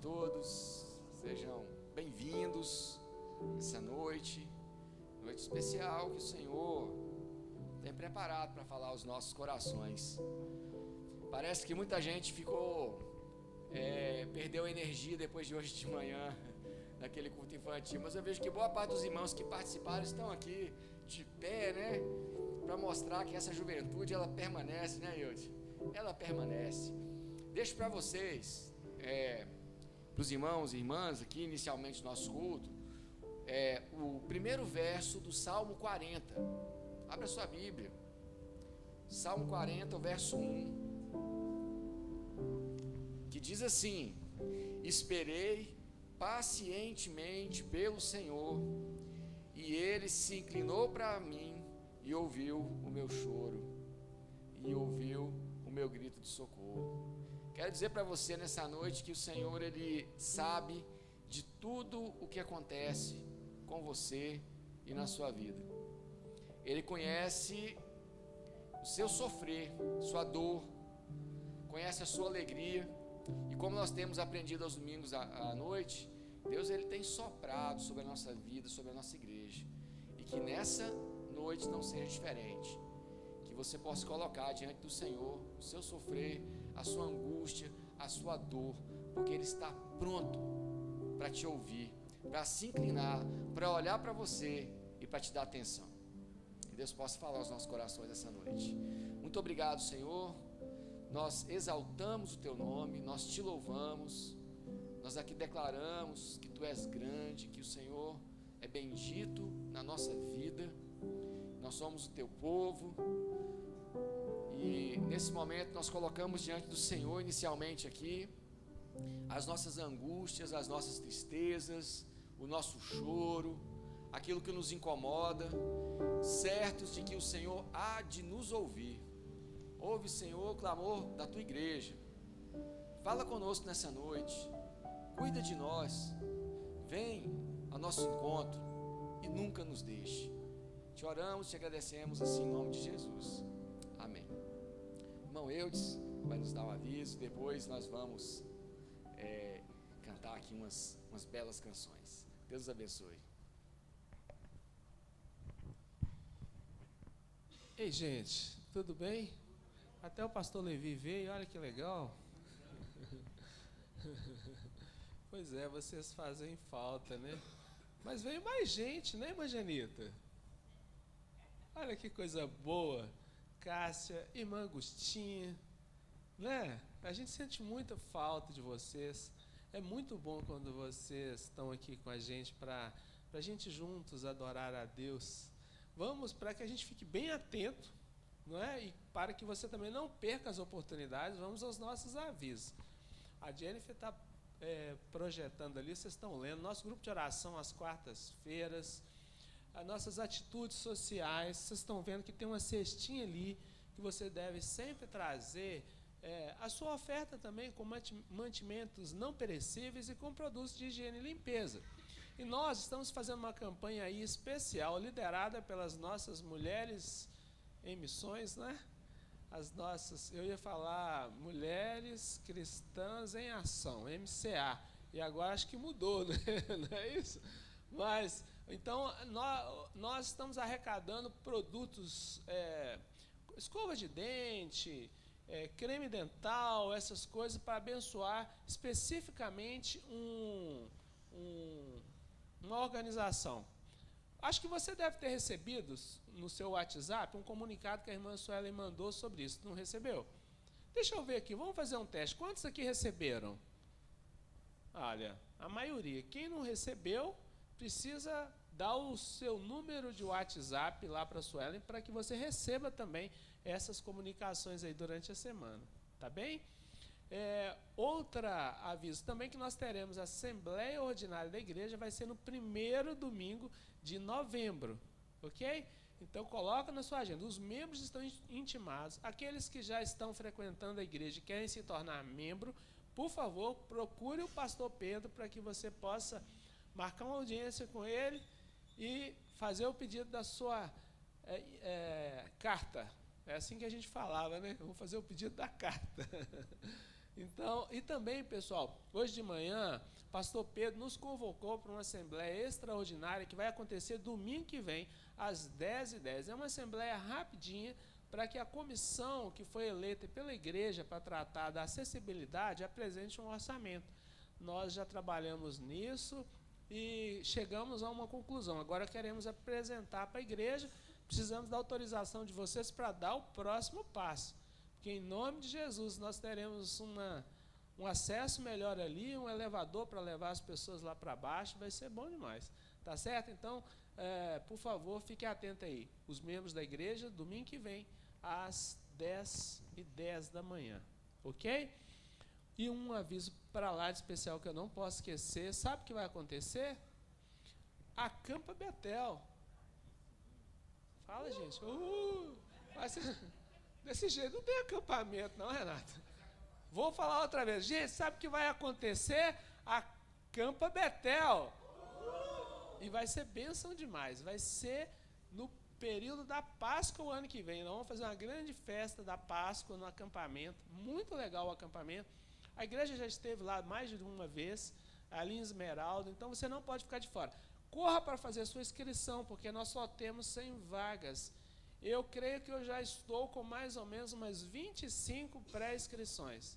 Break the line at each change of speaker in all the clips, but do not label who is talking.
todos, sejam bem-vindos essa noite especial que o Senhor tem preparado para falar aos nossos corações. Parece que muita gente perdeu energia depois de hoje de manhã, naquele culto infantil, mas eu vejo que boa parte dos irmãos que participaram estão aqui de pé, né, para mostrar que essa juventude, ela permanece, né, Yudi? Ela permanece. Deixo para vocês, para os irmãos e irmãs aqui, inicialmente do nosso culto, o primeiro verso do Salmo 40. Abra sua Bíblia, Salmo 40, o verso 1, que diz assim: esperei pacientemente pelo Senhor, e Ele se inclinou para mim e ouviu o meu choro, e ouviu o meu grito de socorro. Quero dizer para você nessa noite que o Senhor, Ele sabe de tudo o que acontece com você e na sua vida. Ele conhece o seu sofrer, sua dor, conhece a sua alegria, e como nós temos aprendido aos domingos à noite, Deus, Ele tem soprado sobre a nossa vida, sobre a nossa igreja, e que nessa noite não seja diferente, que você possa colocar diante do Senhor o seu sofrer, a sua angústia, a sua dor, porque Ele está pronto para te ouvir, para se inclinar, para olhar para você e para te dar atenção. Que Deus possa falar aos nossos corações essa noite. Muito obrigado, Senhor. Nós exaltamos o Teu nome, nós Te louvamos, nós aqui declaramos que Tu és grande, que o Senhor é bendito na nossa vida, nós somos o Teu povo, e nesse momento nós colocamos diante do Senhor, inicialmente aqui, as nossas angústias, as nossas tristezas, o nosso choro, aquilo que nos incomoda, certos de que o Senhor há de nos ouvir. Ouve, Senhor, o clamor da Tua igreja. Fala conosco nessa noite, cuida de nós, vem ao nosso encontro e nunca nos deixe. Te oramos, te agradecemos assim em nome de Jesus. Amém. Irmão Eudes vai nos dar um aviso, depois nós vamos cantar aqui umas belas canções. Deus os abençoe.
Ei, gente, tudo bem? Até o pastor Levi veio, olha que legal. Pois é, vocês fazem falta, né? Mas veio mais gente, né, irmã Janita? Olha que coisa boa. Cássia, irmã Agostinha, né? A gente sente muita falta de vocês. É muito bom quando vocês estão aqui com a gente para a gente juntos adorar a Deus. Vamos, para que a gente fique bem atento, não é? E para que você também não perca as oportunidades, vamos aos nossos avisos. A Jennifer está projetando ali, vocês estão lendo, nosso grupo de oração às quartas-feiras, as nossas atitudes sociais, vocês estão vendo que tem uma cestinha ali, que você deve sempre trazer a sua oferta também com mantimentos não perecíveis e com produtos de higiene e limpeza. E nós estamos fazendo uma campanha aí especial, liderada pelas nossas mulheres em missões, né? As nossas, eu ia falar Mulheres Cristãs em Ação, MCA, e agora acho que mudou, né? Não é isso? Mas, então, nós estamos arrecadando produtos, escova de dente, creme dental, essas coisas, para abençoar especificamente uma organização. Acho que você deve ter recebido no seu WhatsApp um comunicado que a irmã Suelen mandou sobre isso. Não recebeu? Deixa eu ver aqui, vamos fazer um teste. Quantos aqui receberam? Olha, a maioria. Quem não recebeu, precisa dar o seu número de WhatsApp lá para a Suelen, para que você receba também essas comunicações aí durante a semana. Tá bem? Outra aviso também, que nós teremos a Assembleia Ordinária da Igreja, vai ser no primeiro domingo de novembro, ok? Então coloca na sua agenda, os membros estão intimados, aqueles que já estão frequentando a igreja e querem se tornar membro, por favor, procure o pastor Pedro para que você possa marcar uma audiência com ele e fazer o pedido da sua carta. É assim que a gente falava, né? Eu vou fazer o pedido da carta. Então, e também, pessoal, hoje de manhã, pastor Pedro nos convocou para uma assembleia extraordinária que vai acontecer domingo que vem, às 10h10. É uma assembleia rapidinha para que a comissão que foi eleita pela igreja para tratar da acessibilidade apresente um orçamento. Nós já trabalhamos nisso e chegamos a uma conclusão. Agora queremos apresentar para a igreja, precisamos da autorização de vocês para dar o próximo passo. Porque em nome de Jesus nós teremos um acesso melhor ali, um elevador para levar as pessoas lá para baixo, vai ser bom demais. Tá certo? Então, por favor, fique atento aí. Os membros da igreja, domingo que vem, às 10h10 da manhã. Ok? E um aviso para lá de especial que eu não posso esquecer. Sabe o que vai acontecer? Acampa Betel. Fala, gente. Vai ser desse jeito. Não tem acampamento, não, Renato. Vou falar outra vez. Gente, sabe o que vai acontecer? Acampa Betel. E vai ser bênção demais. Vai ser no período da Páscoa o ano que vem. Nós vamos fazer uma grande festa da Páscoa no acampamento. Muito legal o acampamento. A igreja já esteve lá mais de uma vez, ali em Esmeralda, então você não pode ficar de fora. Corra para fazer a sua inscrição, porque nós só temos 100 vagas. Eu creio que eu já estou com mais ou menos umas 25 pré-inscrições.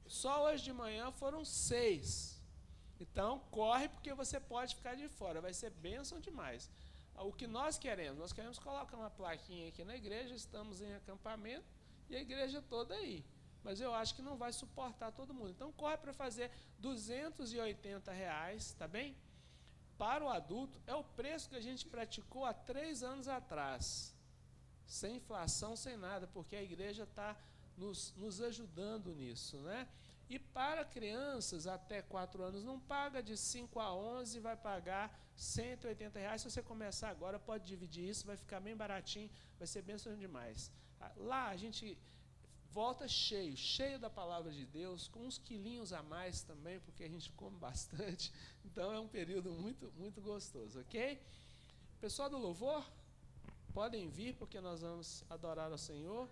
Só hoje de manhã foram 6. Então, corre, porque você pode ficar de fora. Vai ser bênção demais. O que nós queremos? Nós queremos colocar uma plaquinha aqui na igreja, estamos em acampamento, e a igreja toda aí. Mas eu acho que não vai suportar todo mundo. Então, corre para fazer R$280, tá bem? Para o adulto, é o preço que a gente praticou há 3 anos atrás. Sem inflação, sem nada, porque a igreja está nos ajudando nisso, né? E para crianças até 4 anos, não paga de 5 a 11, vai pagar R$180. Se você começar agora, pode dividir isso, vai ficar bem baratinho, vai ser bênção demais. Lá a gente volta cheio da palavra de Deus, com uns quilinhos a mais também, porque a gente come bastante. Então é um período muito, muito gostoso, ok? Pessoal do louvor, podem vir, porque nós vamos adorar ao Senhor.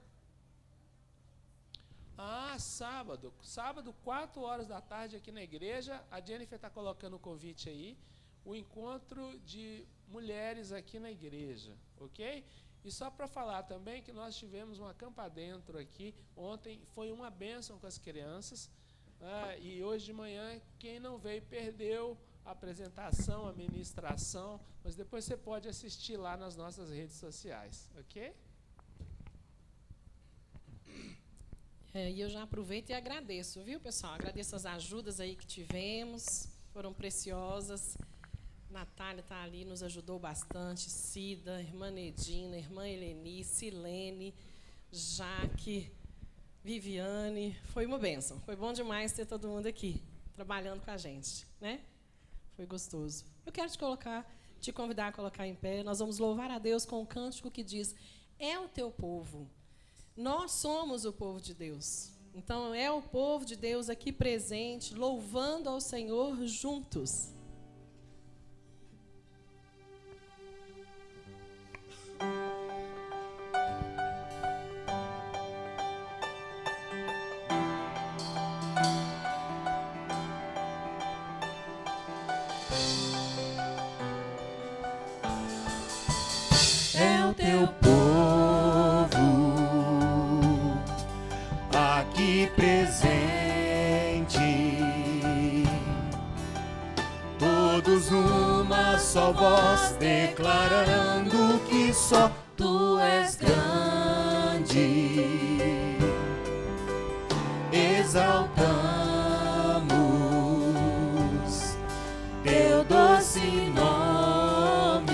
Sábado, 4 horas da tarde aqui na igreja, a Jennifer está colocando o convite aí, o encontro de mulheres aqui na igreja, ok? E só para falar também que nós tivemos um acampa dentro aqui, ontem foi uma bênção com as crianças, e hoje de manhã, quem não veio perdeu a apresentação, a ministração, mas depois você pode assistir lá nas nossas redes sociais, ok?
E eu já aproveito e agradeço, viu, pessoal? Agradeço as ajudas aí que tivemos, foram preciosas. Natália está ali, nos ajudou bastante, Cida, irmã Nedina, irmã Eleni, Silene, Jaque, Viviane. Foi uma bênção, foi bom demais ter todo mundo aqui, trabalhando com a gente, né? Foi gostoso. Eu quero te convidar a colocar em pé. Nós vamos louvar a Deus com um cântico que diz: é o teu povo. Nós somos o povo de Deus. Então, é o povo de Deus aqui presente, louvando ao Senhor juntos.
É o teu povo aqui presente, todos numa só voz declarando que só tu és grande. Exaltamos teu doce nome,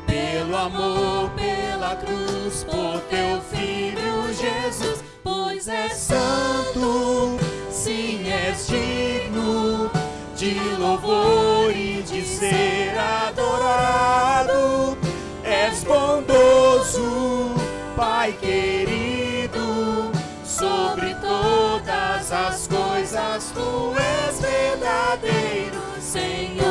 pelo amor, pela cruz, por teu Filho Jesus, pois és santo, sim, és digno de louvor e de ser adorado. És bondoso, Pai querido, sobre todas as coisas tu és verdadeiro, Senhor.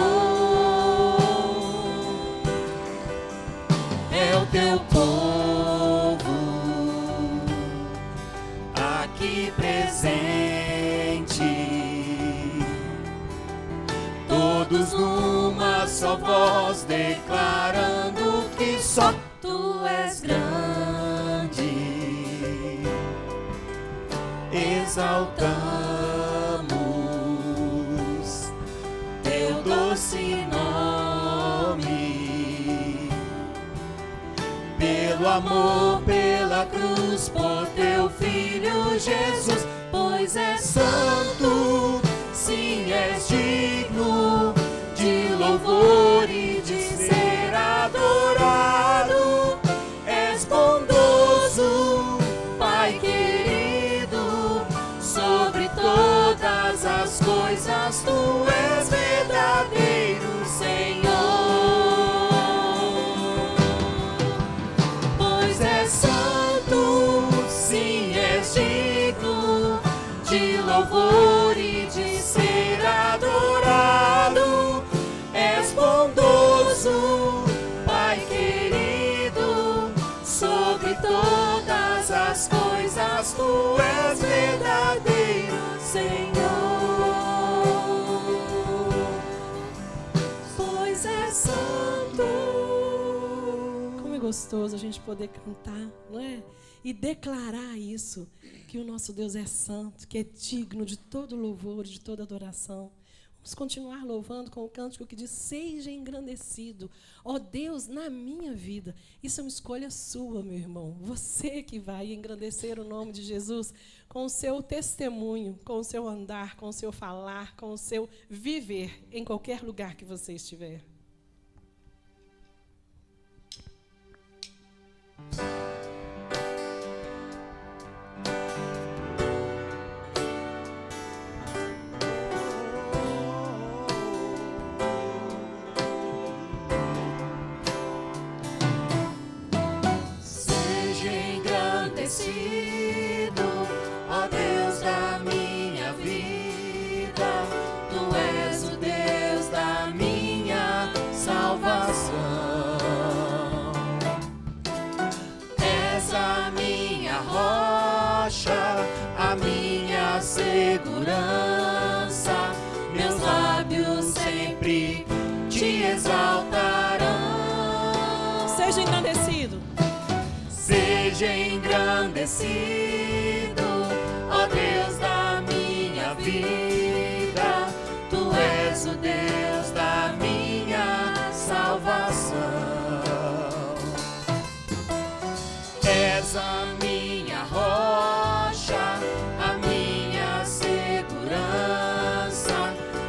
É o teu povo todos numa só voz, declarando que só Tu és grande. Exaltamos Teu doce nome, pelo amor, pela cruz, por Teu Filho Jesus, pois és santo, sim, és digno de louvor e de ser adorado. És bondoso, Pai querido, sobre todas as coisas Tu és verdadeiro Senhor. Pois és santo, sim, és digno de louvor e de ser adorado. És bondoso, Pai querido, sobre todas as coisas Tu és verdadeiro Senhor. Pois és santo.
Como é gostoso a gente poder cantar, não é? E declarar isso, que o nosso Deus é santo, que é digno de todo louvor, de toda adoração. Vamos continuar louvando com o cântico que diz: seja engrandecido, ó Deus, na minha vida. Isso é uma escolha sua, meu irmão. Você que vai engrandecer o nome de Jesus com o seu testemunho, com o seu andar, com o seu falar, com o seu viver em qualquer lugar que você estiver.
Ó Deus da minha vida, Tu és o Deus da minha salvação. És a minha rocha, a minha segurança. Meus lábios sempre Te exaltarão.
Seja engrandecido.
Seja engrandecido, ó Deus da minha vida. Tu és o Deus da minha salvação. És a minha rocha, a minha segurança.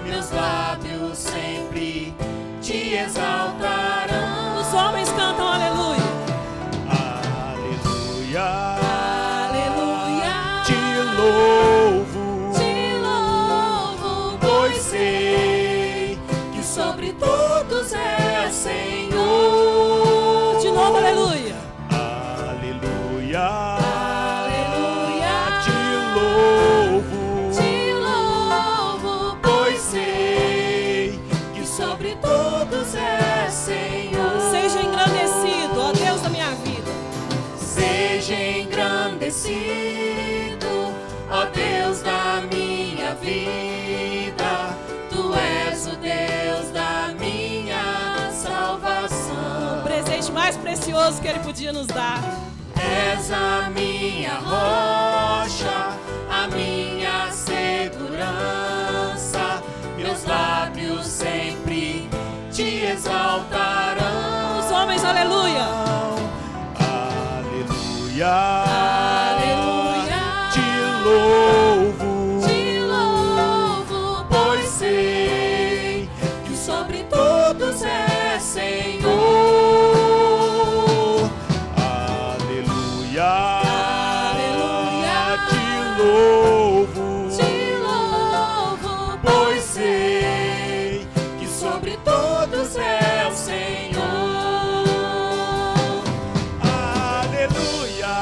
Meus lábios sempre Te exaltarão.
Os homens cantam aleluia.
Aleluia,
Te
louvo, pois sei que sobre todos és Senhor.
De novo, aleluia.
Aleluia,
Aleluia.
te louvo, pois sei que sobre todos és Senhor.
Seja engrandecido, ó Deus da minha vida.
Seja engrandecido, ó Deus da minha vida. Tu és o Deus da minha salvação.
O presente mais precioso que Ele podia nos dar.
És a minha rocha, a minha segurança. Meus lábios sempre Te exaltarão.
Os homens, aleluia.
Aleluia, te louvo, pois sei que sobre todos és Senhor. Aleluia, te louvo, pois sei que sobre todos és Senhor. Aleluia.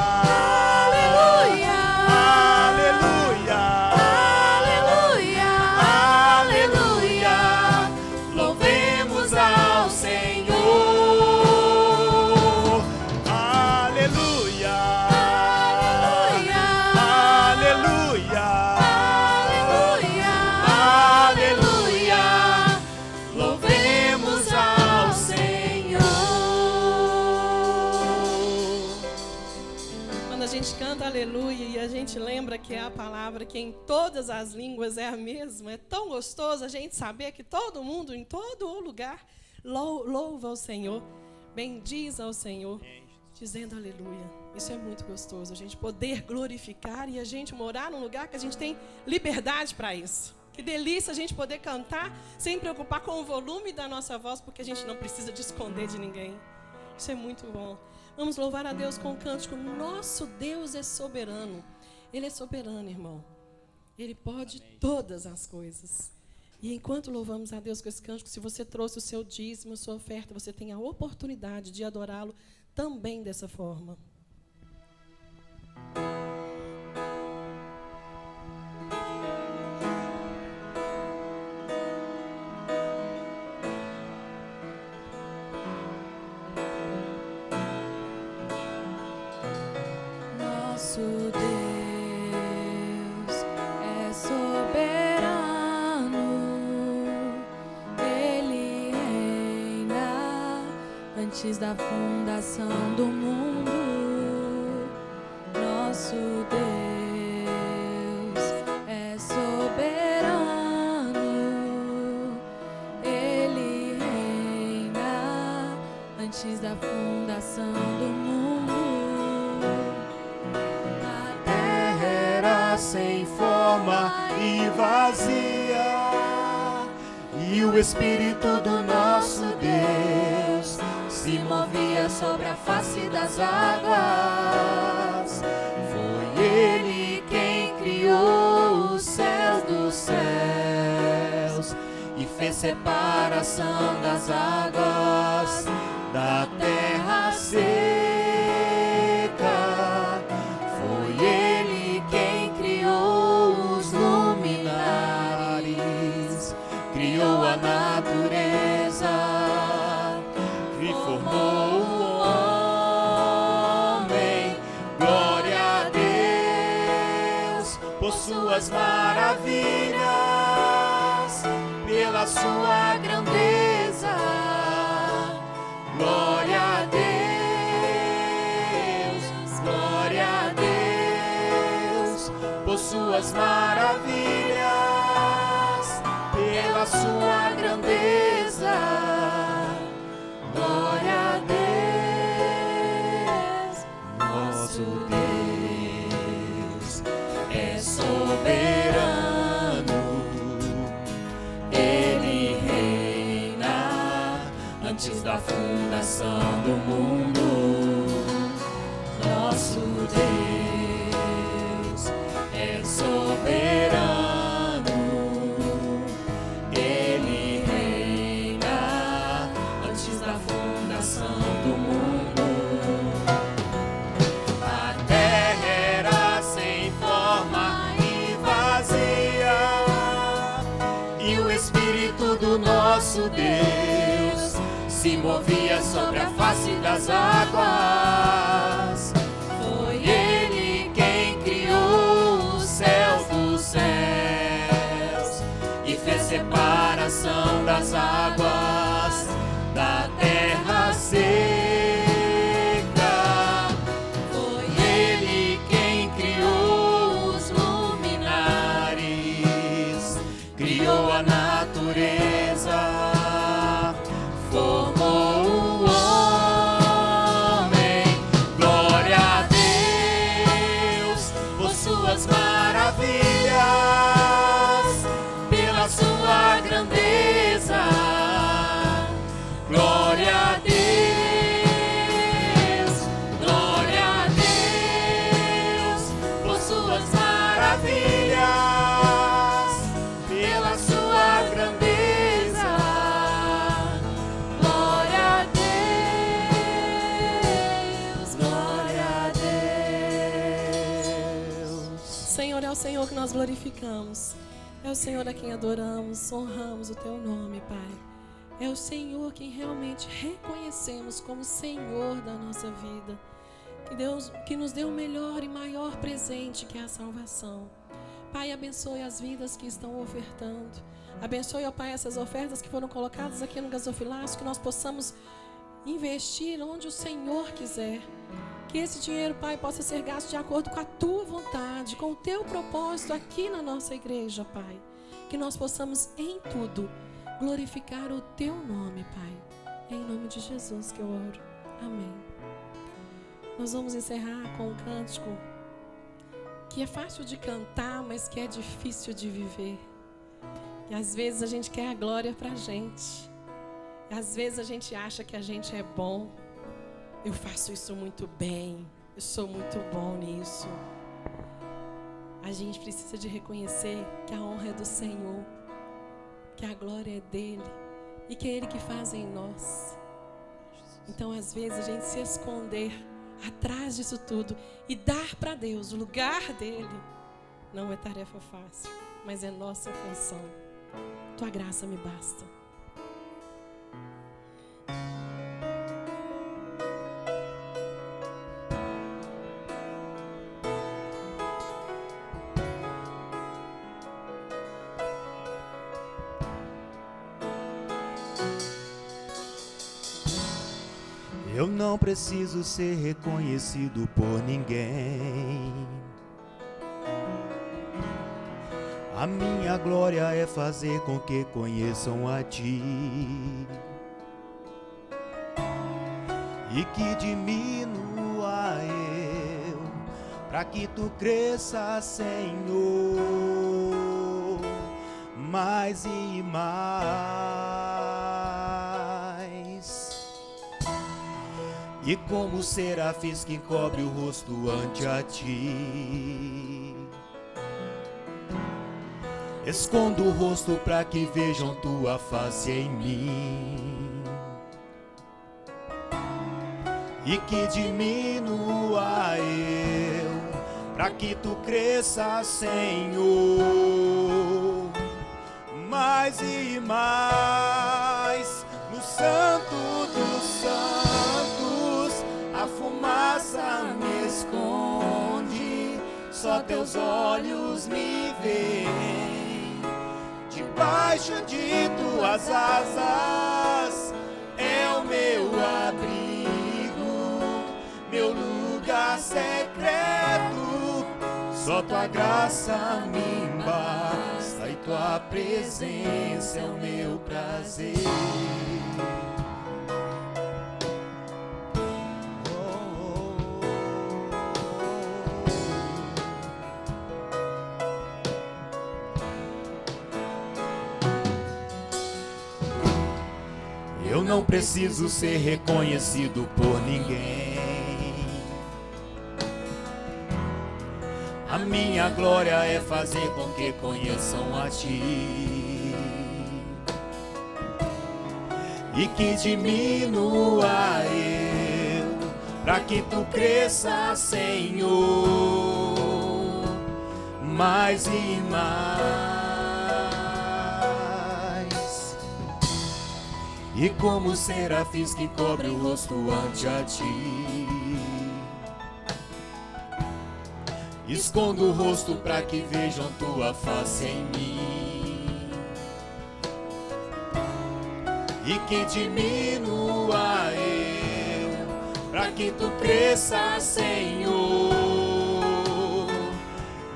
aleluia, e a gente lembra que é a palavra que em todas as línguas é a mesma. É tão gostoso a gente saber que todo mundo, em todo lugar, louva ao Senhor, bendiz ao Senhor, dizendo aleluia. Isso é muito gostoso, a gente poder glorificar e a gente morar num lugar que a gente tem liberdade para isso. Que delícia a gente poder cantar sem preocupar com o volume da nossa voz, porque a gente não precisa de esconder de ninguém. Isso é muito bom. Vamos louvar a Deus com o cântico. Nosso Deus é soberano. Ele é soberano, irmão. Ele pode todas as coisas. E enquanto louvamos a Deus com esse cântico, se você trouxe o seu dízimo, a sua oferta, você tem a oportunidade de adorá-lo também dessa forma.
Nosso Deus é soberano, Ele reina antes da fundação do mundo. Nosso Deus é soberano, Ele reina antes da fundação do mundo.
Sem forma e vazia, e o Espírito do nosso Deus se movia sobre a face das águas. Foi Ele quem criou os céus dos céus e fez separação das águas da terra seca. Criou a natureza e formou o homem. Glória a Deus por suas maravilhas, pela sua grandeza. Glória a Deus por suas maravilhas, pela sua grandeza. Glória a Deus. Nosso Deus é soberano, Ele reina antes da fundação do mundo. Nosso Deus é soberano, do mundo. A terra era sem forma e vazia, e o Espírito do nosso Deus se movia sobre a face das águas. Foi Ele quem criou os céus dos céus e fez separação das águas da terra seca. Foi Ele quem criou os luminares, criou a natureza, formou o homem. Glória a Deus por suas maravilhas, pela sua grandeza. Glória a Deus, glória a Deus por suas maravilhas, pela sua grandeza. Glória a Deus, glória a Deus.
Senhor, é o Senhor que nós glorificamos. É o Senhor a quem adoramos, honramos o Teu nome, Pai. É o Senhor quem realmente reconhecemos como Senhor da nossa vida. Que Deus que nos deu o melhor e maior presente, que é a salvação. Pai, abençoe as vidas que estão ofertando. Abençoe, ó Pai, essas ofertas que foram colocadas aqui no gasofilácio, que nós possamos investir onde o Senhor quiser. Que esse dinheiro, Pai, possa ser gasto de acordo com a Tua vontade, com o Teu propósito aqui na nossa igreja, Pai. Que nós possamos, em tudo, glorificar o Teu nome, Pai. É em nome de Jesus que eu oro. Amém. Nós vamos encerrar com um cântico que é fácil de cantar, mas que é difícil de viver. E às vezes a gente quer a glória pra gente. E às vezes a gente acha que a gente é bom. Eu faço isso muito bem. Eu sou muito bom nisso. A gente precisa de reconhecer que a honra é do Senhor, que a glória é dele e que é Ele que faz em nós. Então, às vezes, a gente se esconder atrás disso tudo e dar para Deus o lugar dele não é tarefa fácil, mas é nossa função. Tua graça me basta.
Eu não preciso ser reconhecido por ninguém. A minha glória é fazer com que conheçam a Ti e que diminua eu, para que Tu cresça, Senhor, mais e mais. E como serafins que encobre o rosto ante a Ti, escondo o rosto para que vejam Tua face em mim, e que diminua eu, para que Tu cresça, Senhor, mais e mais. No Santo dos Santos a fumaça me esconde, só Teus olhos me veem. Debaixo de Tuas asas é o meu abrigo, meu lugar secreto. Só Tua graça me basta e Tua presença é o meu prazer. Eu não preciso ser reconhecido por ninguém. A minha glória é fazer com que conheçam a Ti e que diminua eu, para que Tu cresça, Senhor, mais e mais. E como serafins que cobre o rosto ante a Ti, escondo o rosto para que vejam Tua face em mim, e que diminua eu, para que Tu cresça, Senhor,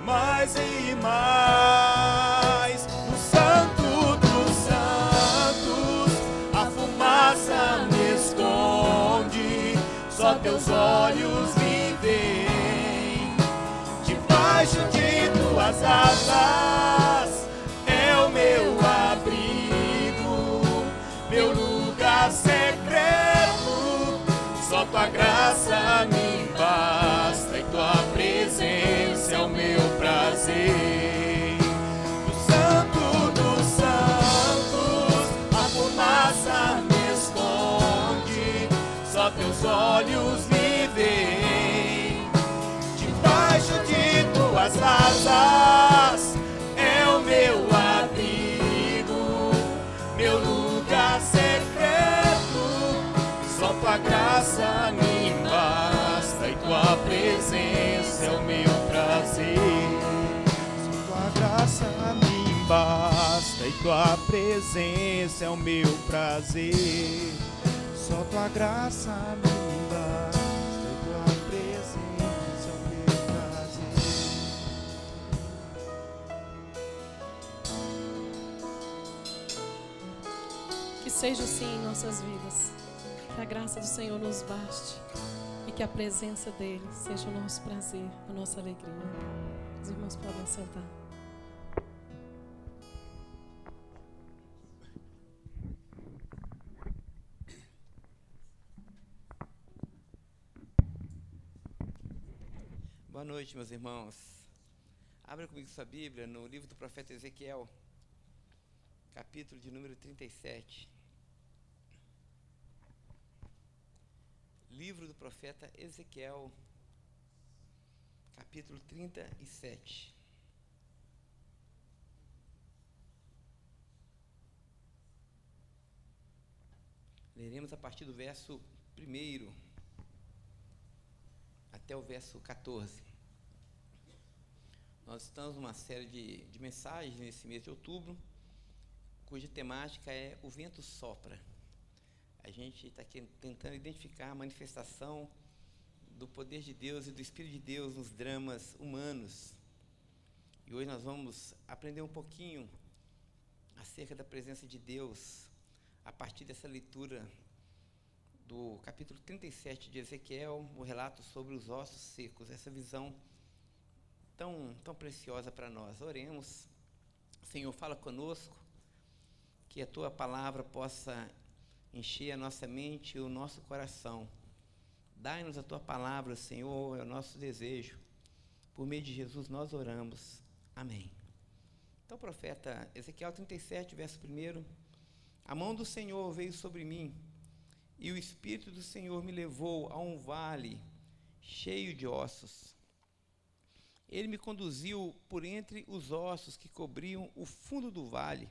mais e mais. No Santo dos Santos a fumaça me esconde, só Teus olhos me veem. Debaixo de Tuas asas é o meu abrigo, meu lugar secreto. Só Tua graça me basta e Tua presença é o meu prazer. No Santo dos Santos a fumaça me esconde, só Teus olhos me veem. Debaixo de Tuas asas é o meu abrigo, meu lugar secreto. Só Tua graça me basta e Tua presença é o meu prazer. Só Tua graça me basta e Tua presença é o meu prazer. Só Tua graça me basta e Tua presença
Que seja assim em nossas vidas. Que a graça do Senhor nos baste e que a presença dele seja o nosso prazer, a nossa alegria. Os irmãos podem sentar.
Boa noite, meus irmãos. Abra comigo sua Bíblia no livro do profeta Ezequiel, capítulo de número 37. Livro do profeta Ezequiel, capítulo 37. Leremos a partir do verso 1 até o verso 14. Nós estamos numa série de mensagens nesse mês de outubro, cuja temática é O Vento Sopra. A gente está tentando identificar a manifestação do poder de Deus e do Espírito de Deus nos dramas humanos. E hoje nós vamos aprender um pouquinho acerca da presença de Deus a partir dessa leitura do capítulo 37 de Ezequiel, o relato sobre os ossos secos, essa visão tão preciosa para nós. Oremos. Senhor, fala conosco, que a Tua palavra possa encher a nossa mente e o nosso coração. Dai-nos a Tua palavra, Senhor, é o nosso desejo. Por meio de Jesus nós oramos. Amém. Então, profeta Ezequiel 37, verso 1. A mão do Senhor veio sobre mim, e o Espírito do Senhor me levou a um vale cheio de ossos. Ele me conduziu por entre os ossos que cobriam o fundo do vale,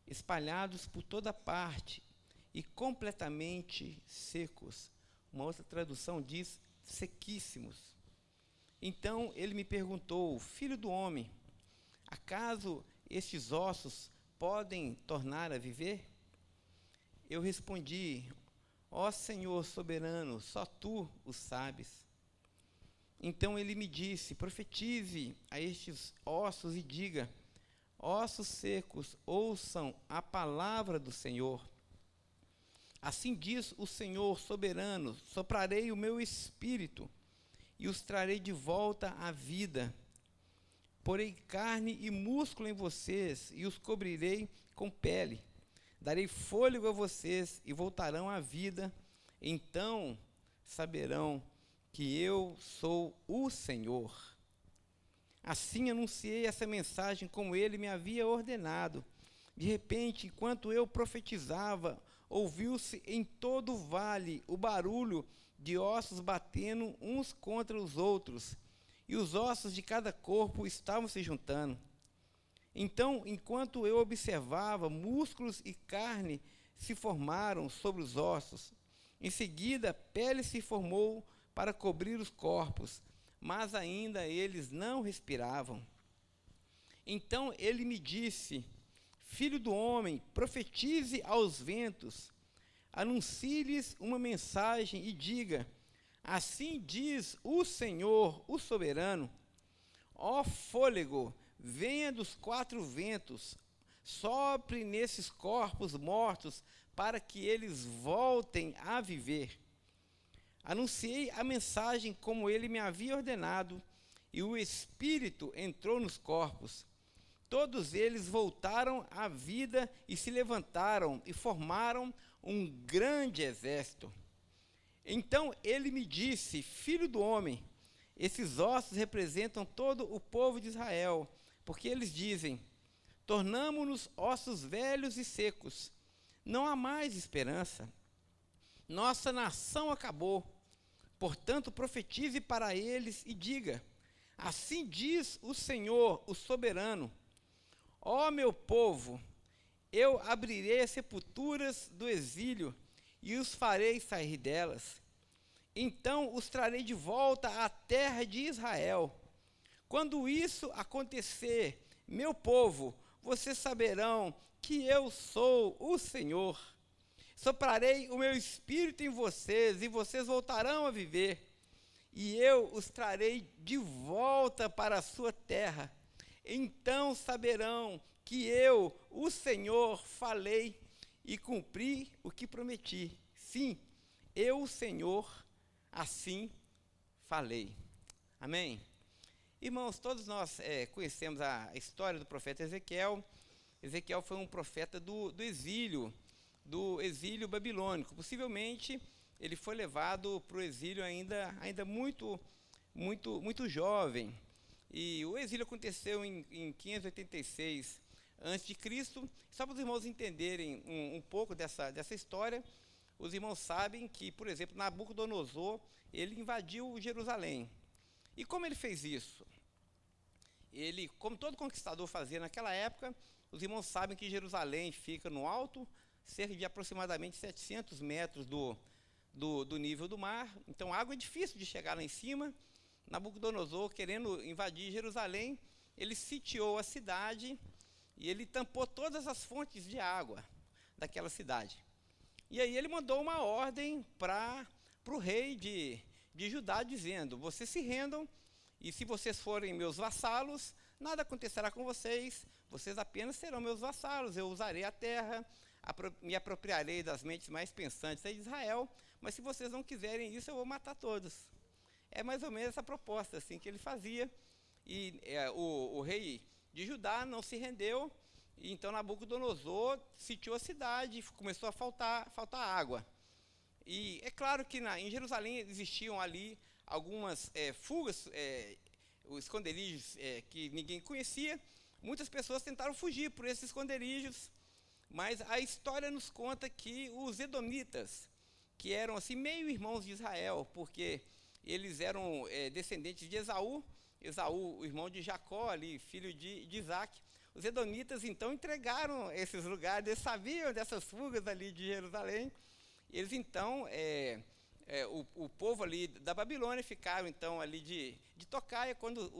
espalhados por toda parte e completamente secos. Uma outra tradução diz sequíssimos. Então ele me perguntou: Filho do homem, acaso estes ossos podem tornar a viver? Eu respondi: Ó Senhor soberano, só Tu o sabes. Então ele me disse: profetize a estes ossos e diga: ossos secos, ouçam a palavra do Senhor. Assim diz o Senhor soberano: soprarei o meu espírito e os trarei de volta à vida. Porei carne e músculo em vocês e os cobrirei com pele. Darei fôlego a vocês e voltarão à vida. Então saberão que eu sou o Senhor. Assim anunciei essa mensagem como ele me havia ordenado. De repente, enquanto eu profetizava, ouviu-se em todo o vale o barulho de ossos batendo uns contra os outros, e os ossos de cada corpo estavam se juntando. Então, enquanto eu observava, músculos e carne se formaram sobre os ossos. Em seguida, pele se formou para cobrir os corpos, mas ainda eles não respiravam. Então ele me disse: Filho do homem, profetize aos ventos, anuncie-lhes uma mensagem e diga: assim diz o Senhor, o soberano, ó fôlego, venha dos quatro ventos, sopre nesses corpos mortos, para que eles voltem a viver. Anunciei a mensagem como ele me havia ordenado, e o Espírito entrou nos corpos. Todos eles voltaram à vida e se levantaram e formaram um grande exército. Então ele me disse: Filho do homem, esses ossos representam todo o povo de Israel, porque eles dizem: tornamo-nos ossos velhos e secos, não há mais esperança. Nossa nação acabou. Portanto, profetize para eles e diga: assim diz o Senhor, o soberano, ó meu povo, eu abrirei as sepulturas do exílio e os farei sair delas. Então os trarei de volta à terra de Israel. Quando isso acontecer, meu povo, vocês saberão que eu sou o Senhor. Soprarei o meu espírito em vocês, e vocês voltarão a viver, e eu os trarei de volta para a sua terra. Então saberão que eu, o Senhor, falei, e cumpri o que prometi. Sim, eu, Senhor, assim falei. Amém? Irmãos, todos nós conhecemos a história do profeta Ezequiel. Ezequiel foi um profeta do exílio babilônico. Possivelmente, ele foi levado para o exílio ainda muito jovem. E o exílio aconteceu em 586 a.C. Só para os irmãos entenderem um pouco dessa história, os irmãos sabem que, por exemplo, Nabucodonosor, ele invadiu Jerusalém. E como ele fez isso? Ele, como todo conquistador fazia naquela época, os irmãos sabem que Jerusalém fica no alto, cerca de aproximadamente 700 metros do nível do mar. Então, a água é difícil de chegar lá em cima. Nabucodonosor, querendo invadir Jerusalém, ele sitiou a cidade e ele tampou todas as fontes de água daquela cidade. E aí ele mandou uma ordem para o rei de Judá, dizendo: vocês se rendam, e se vocês forem meus vassalos, nada acontecerá com vocês, vocês apenas serão meus vassalos, eu usarei a terra, me apropriarei das mentes mais pensantes de Israel, mas se vocês não quiserem isso, eu vou matar todos. É mais ou menos essa proposta assim, que ele fazia, e o rei de Judá não se rendeu, e então Nabucodonosor sitiou a cidade, começou a faltar água. E é claro que em Jerusalém existiam ali algumas fugas, os esconderijos que ninguém conhecia. Muitas pessoas tentaram fugir por esses esconderijos, mas a história nos conta que os edomitas, que eram assim meio irmãos de Israel, porque eles eram descendentes de Esaú, o irmão de Jacó, ali, filho de Isaac. Os edomitas, então, entregaram esses lugares, eles sabiam dessas fugas ali de Jerusalém. Eles, então, o povo ali da Babilônia ficaram, então, ali de tocaia. Quando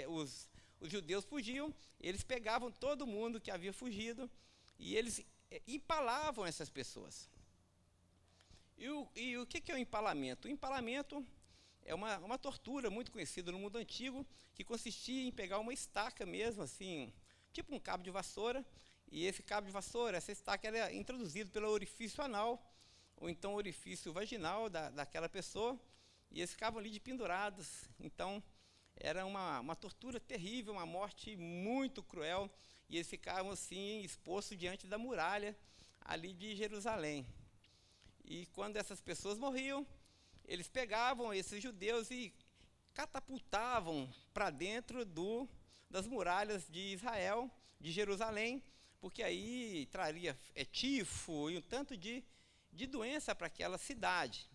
os judeus fugiam, eles pegavam todo mundo que havia fugido e eles empalavam essas pessoas. E o que é o empalamento? O empalamento é uma tortura muito conhecida no mundo antigo, que consistia em pegar uma estaca mesmo, assim, tipo um cabo de vassoura, e esse cabo de vassoura, essa estaca era introduzida pelo orifício anal, ou então orifício vaginal daquela pessoa, e eles ficavam ali de pendurados. Então, era uma tortura terrível, uma morte muito cruel, e eles ficavam assim, expostos diante da muralha ali de Jerusalém. E quando essas pessoas morriam, eles pegavam esses judeus e catapultavam para dentro das muralhas de Israel, de Jerusalém, porque aí traria tifo e um tanto de doença para aquela cidade.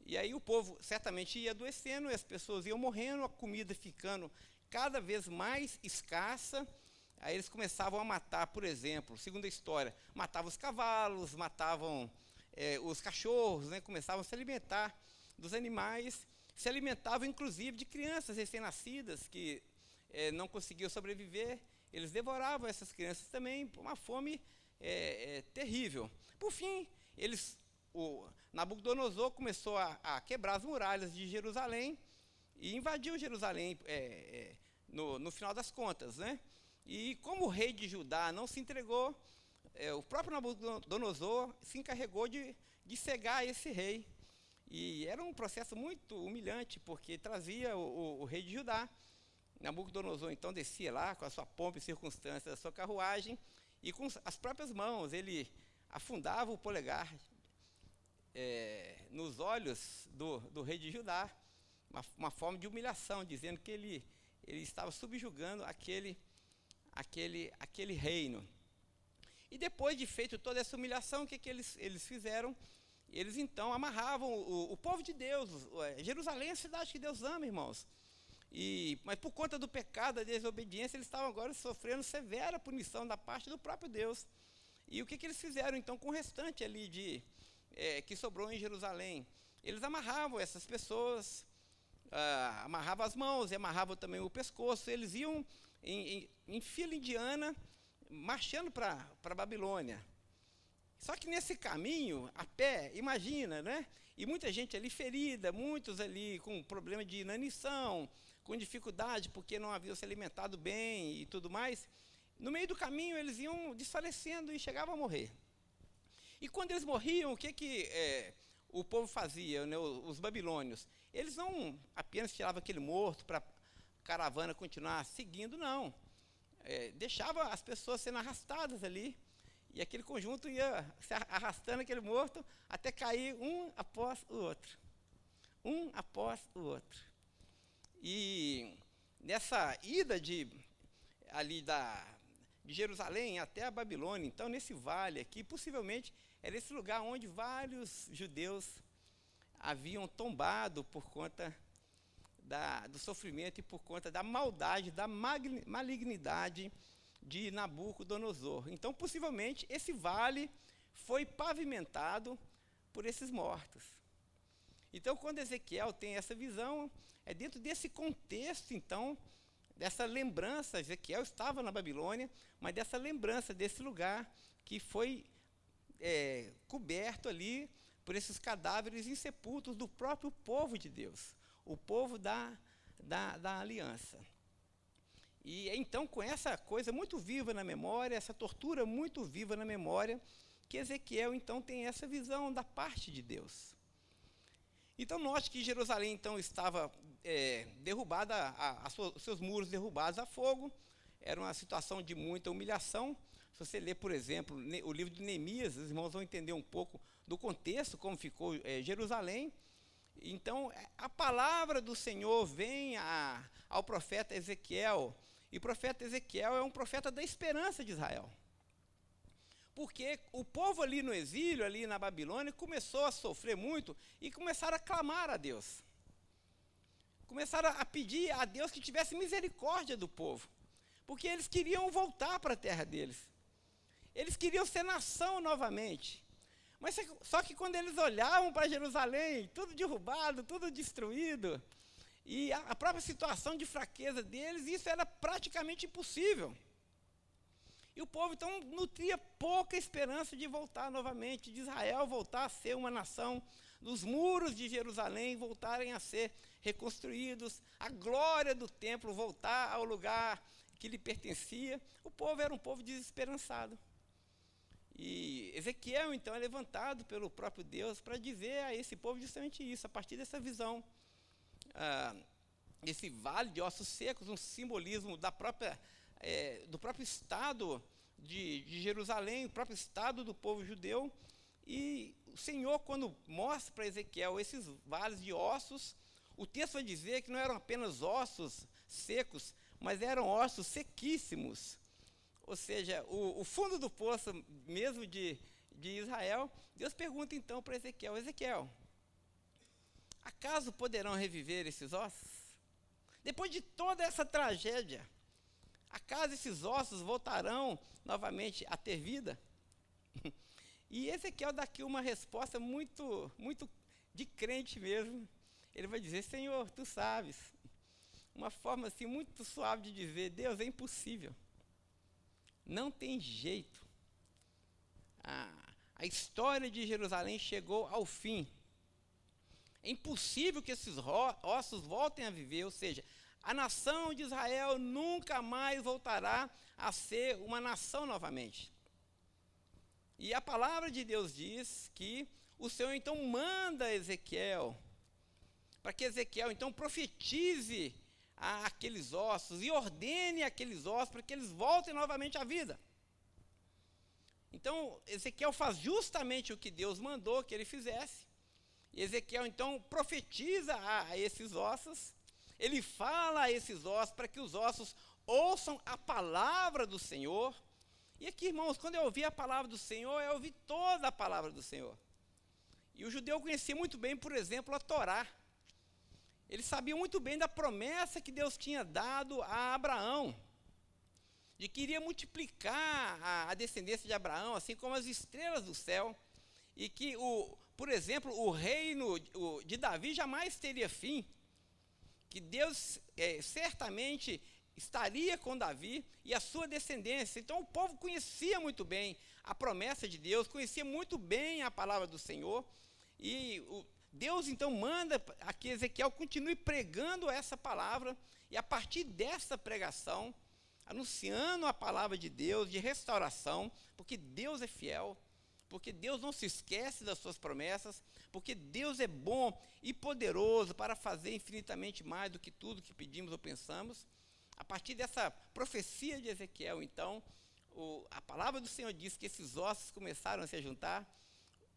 E aí o povo certamente ia adoecendo, e as pessoas iam morrendo, a comida ficando cada vez mais escassa. Aí eles começavam a matar, por exemplo, segundo a história, matavam os cavalos, matavam os cachorros, né, começavam a se alimentar dos animais, se alimentavam inclusive de crianças recém-nascidas que não conseguiam sobreviver. Eles devoravam essas crianças também, por uma fome terrível. Por fim, Nabucodonosor começou a quebrar as muralhas de Jerusalém e invadiu Jerusalém no final das contas, né? E como o rei de Judá não se entregou, o próprio Nabucodonosor se encarregou de cegar esse rei. E era um processo muito humilhante, porque trazia o rei de Judá. Nabucodonosor então descia lá com a sua pompa e circunstância da sua carruagem, e com as próprias mãos ele afundava o polegar nos olhos do rei de Judá, uma forma de humilhação, dizendo que ele estava subjugando aquele reino. E depois de feito toda essa humilhação, o que eles fizeram? Eles então amarravam o povo de Deus. Jerusalém é a cidade que Deus ama, irmãos. Mas por conta do pecado, da desobediência, eles estavam agora sofrendo severa punição da parte do próprio Deus. E o que eles fizeram então com o restante ali que sobrou em Jerusalém? Eles amarravam essas pessoas, amarravam as mãos e amarravam também o pescoço. Eles iam em fila indiana, marchando para a Babilônia. Só que nesse caminho, a pé, imagina, né? E muita gente ali ferida, muitos ali com problema de inanição, com dificuldade porque não haviam se alimentado bem e tudo mais. No meio do caminho eles iam desfalecendo e chegavam a morrer. E quando eles morriam, o que o povo fazia, né, os babilônios? Eles não apenas tiravam aquele morto para a caravana continuar seguindo, não. Deixava as pessoas sendo arrastadas ali, e aquele conjunto ia se arrastando aquele morto até cair um após o outro. Um após o outro. E nessa ida de Jerusalém até a Babilônia, então nesse vale aqui, possivelmente era esse lugar onde vários judeus haviam tombado por conta do sofrimento e por conta da maldade, da malignidade de Nabucodonosor. Então, possivelmente, esse vale foi pavimentado por esses mortos. Então, quando Ezequiel tem essa visão, é dentro desse contexto, então, dessa lembrança. Ezequiel estava na Babilônia, mas dessa lembrança desse lugar que foi coberto ali por esses cadáveres insepultos do próprio povo de Deus, o povo da aliança. E então, com essa coisa muito viva na memória, essa tortura muito viva na memória, que Ezequiel então tem essa visão da parte de Deus. Então, note que Jerusalém então estava derrubada, seus muros derrubados a fogo. Era uma situação de muita humilhação. Se você ler, por exemplo, o livro de Neemias, os irmãos vão entender um pouco do contexto, como ficou Jerusalém. Então, a palavra do Senhor vem ao profeta Ezequiel, e o profeta Ezequiel é um profeta da esperança de Israel. Porque o povo ali no exílio, ali na Babilônia, começou a sofrer muito e começaram a clamar a Deus. Começaram a pedir a Deus que tivesse misericórdia do povo, porque eles queriam voltar para a terra deles. Eles queriam ser nação novamente. Mas só que quando eles olhavam para Jerusalém, tudo derrubado, tudo destruído, e a própria situação de fraqueza deles, isso era praticamente impossível. E o povo, então, nutria pouca esperança de voltar novamente, de Israel voltar a ser uma nação, dos muros de Jerusalém voltarem a ser reconstruídos, a glória do templo voltar ao lugar que lhe pertencia. O povo era um povo desesperançado. E Ezequiel, então, é levantado pelo próprio Deus para dizer a esse povo justamente isso, a partir dessa visão. Esse vale de ossos secos, um simbolismo do próprio estado de Jerusalém, o próprio estado do povo judeu. E o Senhor, quando mostra para Ezequiel esses vales de ossos, o texto vai dizer que não eram apenas ossos secos, mas eram ossos sequíssimos. Ou seja, o fundo do poço mesmo de Israel. Deus pergunta então para Ezequiel: Ezequiel, acaso poderão reviver esses ossos? Depois de toda essa tragédia, acaso esses ossos voltarão novamente a ter vida? E Ezequiel dá aqui uma resposta muito, muito de crente mesmo. Ele vai dizer: Senhor, tu sabes. Uma forma assim muito suave de dizer: Deus, é impossível. Não tem jeito. A história de Jerusalém chegou ao fim. É impossível que esses ossos voltem a viver, ou seja, a nação de Israel nunca mais voltará a ser uma nação novamente. E a palavra de Deus diz que o Senhor então manda Ezequiel, para que Ezequiel então profetize aqueles ossos e ordene aqueles ossos para que eles voltem novamente à vida. Então, Ezequiel faz justamente o que Deus mandou que ele fizesse. E Ezequiel, então, profetiza a esses ossos, ele fala a esses ossos para que os ossos ouçam a palavra do Senhor. E aqui, irmãos, quando eu ouvi a palavra do Senhor, eu ouvi toda a palavra do Senhor. E o judeu conhecia muito bem, por exemplo, a Torá. Eles sabiam muito bem da promessa que Deus tinha dado a Abraão, de que iria multiplicar a descendência de Abraão, assim como as estrelas do céu, e que, por exemplo, o reino de Davi jamais teria fim, que Deus certamente estaria com Davi e a sua descendência. Então o povo conhecia muito bem a promessa de Deus, conhecia muito bem a palavra do Senhor, e Deus então manda a que Ezequiel continue pregando essa palavra, e a partir dessa pregação, anunciando a palavra de Deus, de restauração, porque Deus é fiel, porque Deus não se esquece das suas promessas, porque Deus é bom e poderoso para fazer infinitamente mais do que tudo que pedimos ou pensamos. A partir dessa profecia de Ezequiel, então, a palavra do Senhor diz que esses ossos começaram a se juntar,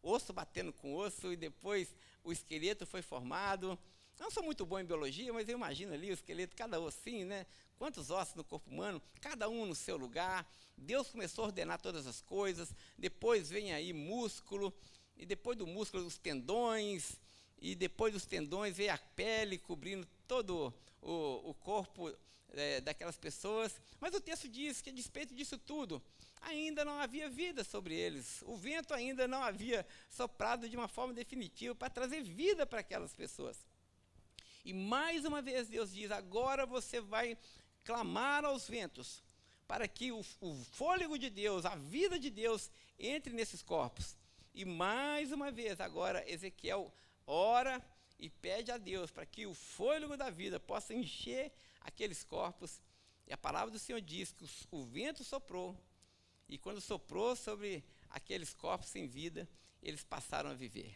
osso batendo com osso, e depois o esqueleto foi formado. Eu não sou muito bom em biologia, mas eu imagino ali o esqueleto, cada ossinho, né? Quantos ossos no corpo humano, cada um no seu lugar. Deus começou a ordenar todas as coisas, depois vem aí músculo, e depois do músculo os tendões, e depois dos tendões veio a pele cobrindo todo o corpo daquelas pessoas. Mas o texto diz que, a despeito disso tudo, ainda não havia vida sobre eles. O vento ainda não havia soprado de uma forma definitiva para trazer vida para aquelas pessoas. E mais uma vez Deus diz: agora você vai clamar aos ventos, para que o fôlego de Deus, a vida de Deus, entre nesses corpos. E mais uma vez, agora Ezequiel ora e pede a Deus para que o fôlego da vida possa encher aqueles corpos. E a palavra do Senhor diz que o vento soprou, e quando soprou sobre aqueles corpos sem vida, eles passaram a viver.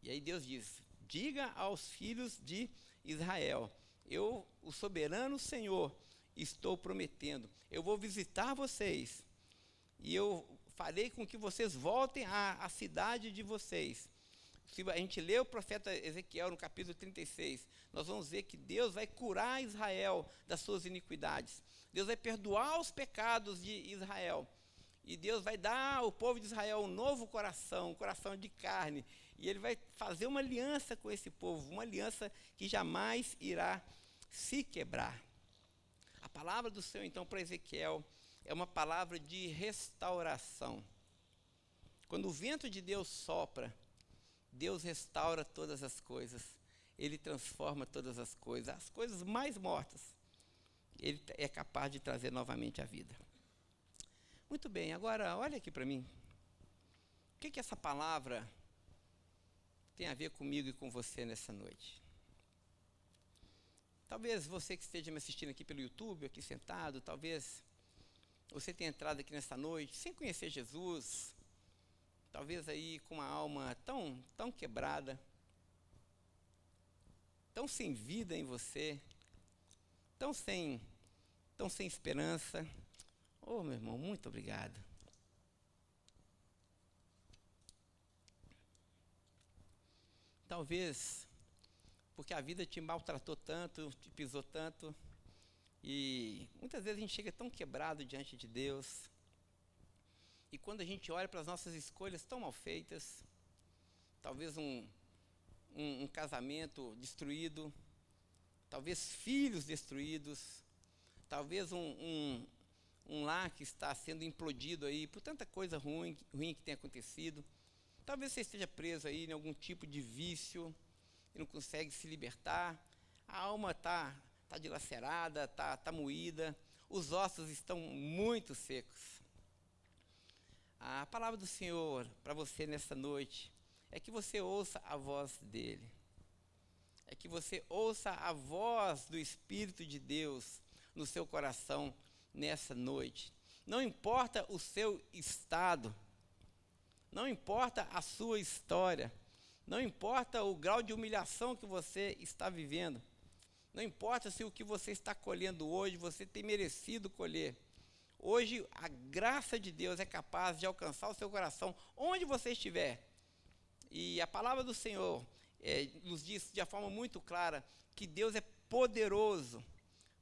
E aí Deus diz: diga aos filhos de Israel, eu, o soberano Senhor, estou prometendo, eu vou visitar vocês, e eu farei com que vocês voltem à cidade de vocês. Se a gente lê o profeta Ezequiel no capítulo 36, nós vamos ver que Deus vai curar Israel das suas iniquidades. Deus vai perdoar os pecados de Israel. E Deus vai dar ao povo de Israel um novo coração, um coração de carne. E Ele vai fazer uma aliança com esse povo, uma aliança que jamais irá se quebrar. A palavra do Senhor, então, para Ezequiel é uma palavra de restauração. Quando o vento de Deus sopra, Deus restaura todas as coisas. Ele transforma todas as coisas mais mortas. Ele é capaz de trazer novamente a vida. Muito bem, agora olha aqui para mim. O que essa palavra tem a ver comigo e com você nessa noite? Talvez você que esteja me assistindo aqui pelo YouTube, aqui sentado, talvez você tenha entrado aqui nessa noite sem conhecer Jesus, talvez aí com uma alma tão quebrada, tão sem vida em você, tão sem esperança. Oh, meu irmão, muito obrigado. Talvez porque a vida te maltratou tanto, te pisou tanto, e muitas vezes a gente chega tão quebrado diante de Deus, e quando a gente olha para as nossas escolhas tão mal feitas, talvez um casamento destruído, talvez filhos destruídos, talvez um lar que está sendo implodido aí por tanta coisa ruim que tem acontecido. Talvez você esteja preso aí em algum tipo de vício e não consegue se libertar. A alma está dilacerada, está moída, os ossos estão muito secos. A palavra do Senhor para você nessa noite é que você ouça a voz dEle. É que você ouça a voz do Espírito de Deus no seu coração nessa noite. Não importa o seu estado, não importa a sua história, não importa o grau de humilhação que você está vivendo, não importa se o que você está colhendo hoje você tem merecido colher. Hoje a graça de Deus é capaz de alcançar o seu coração onde você estiver. E a palavra do Senhor nos diz de uma forma muito clara que Deus é poderoso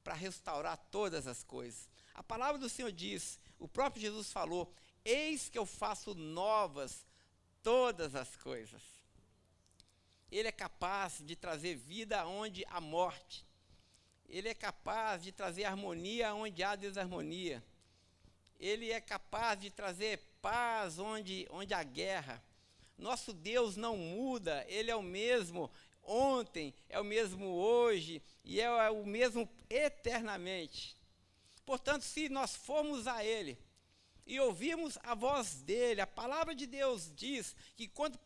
para restaurar todas as coisas. A palavra do Senhor diz, o próprio Jesus falou: eis que eu faço novas todas as coisas. Ele é capaz de trazer vida onde há morte. Ele é capaz de trazer harmonia onde há desarmonia. Ele é capaz de trazer paz onde há guerra. Nosso Deus não muda, Ele é o mesmo ontem, é o mesmo hoje e é o mesmo eternamente. Portanto, se nós formos a Ele e ouvirmos a voz dEle, a palavra de Deus diz que quando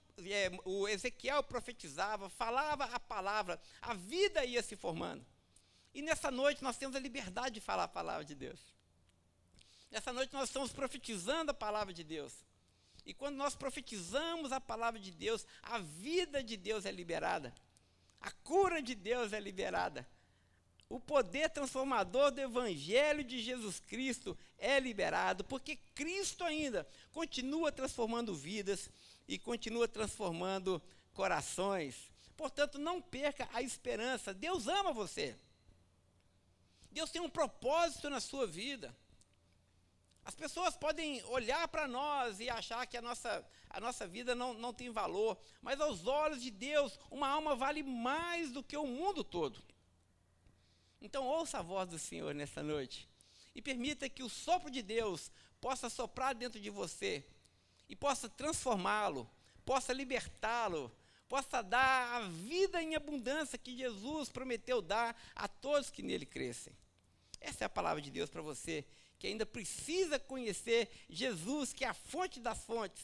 o Ezequiel profetizava, falava a palavra, a vida ia se formando. E nessa noite nós temos a liberdade de falar a palavra de Deus. Nessa noite nós estamos profetizando a palavra de Deus. E quando nós profetizamos a palavra de Deus, a vida de Deus é liberada. A cura de Deus é liberada. O poder transformador do Evangelho de Jesus Cristo é liberado, porque Cristo ainda continua transformando vidas e continua transformando corações. Portanto, não perca a esperança. Deus ama você. Deus tem um propósito na sua vida. As pessoas podem olhar para nós e achar que a nossa vida não tem valor, mas aos olhos de Deus, uma alma vale mais do que o mundo todo. Então, ouça a voz do Senhor nessa noite e permita que o sopro de Deus possa soprar dentro de você e possa transformá-lo, possa libertá-lo, possa dar a vida em abundância que Jesus prometeu dar a todos que nele crescem. Essa é a palavra de Deus para você, que ainda precisa conhecer Jesus, que é a fonte das fontes,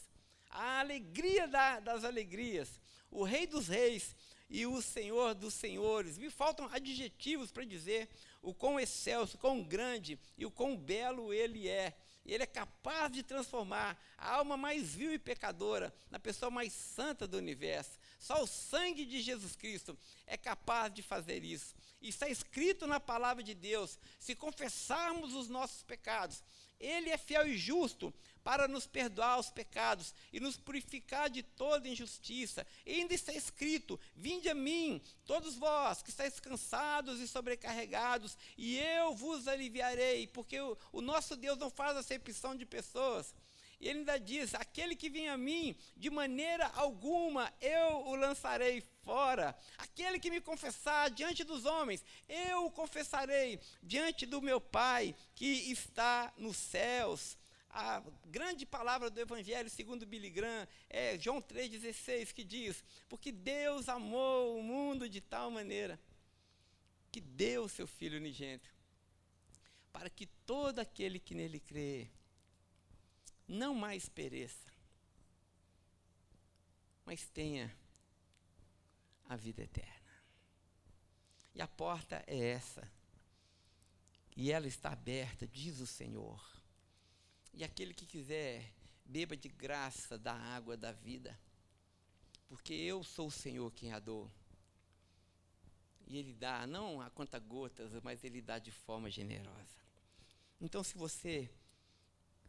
a alegria das alegrias, o Rei dos reis e o Senhor dos senhores. Me faltam adjetivos para dizer o quão excelso, o quão grande e o quão belo ele é. E ele é capaz de transformar a alma mais vil e pecadora na pessoa mais santa do universo. Só o sangue de Jesus Cristo é capaz de fazer isso. E está escrito na palavra de Deus: se confessarmos os nossos pecados, ele é fiel e justo para nos perdoar os pecados e nos purificar de toda injustiça. E ainda está escrito: vinde a mim, todos vós que estáis cansados e sobrecarregados, e eu vos aliviarei, porque o nosso Deus não faz acepção de pessoas. E ele ainda diz: aquele que vem a mim, de maneira alguma eu o lançarei fora. Aquele que me confessar diante dos homens, eu o confessarei diante do meu Pai que está nos céus. A grande palavra do Evangelho segundo Billy Graham é João 3,16, que diz: porque Deus amou o mundo de tal maneira que deu o seu Filho unigênito, para que todo aquele que nele crê não mais pereça, mas tenha a vida eterna. E a porta é essa, e ela está aberta, diz o Senhor. E aquele que quiser, beba de graça da água da vida, porque eu sou o Senhor quem a dou. E ele dá, não a conta gotas, mas ele dá de forma generosa. Então, se você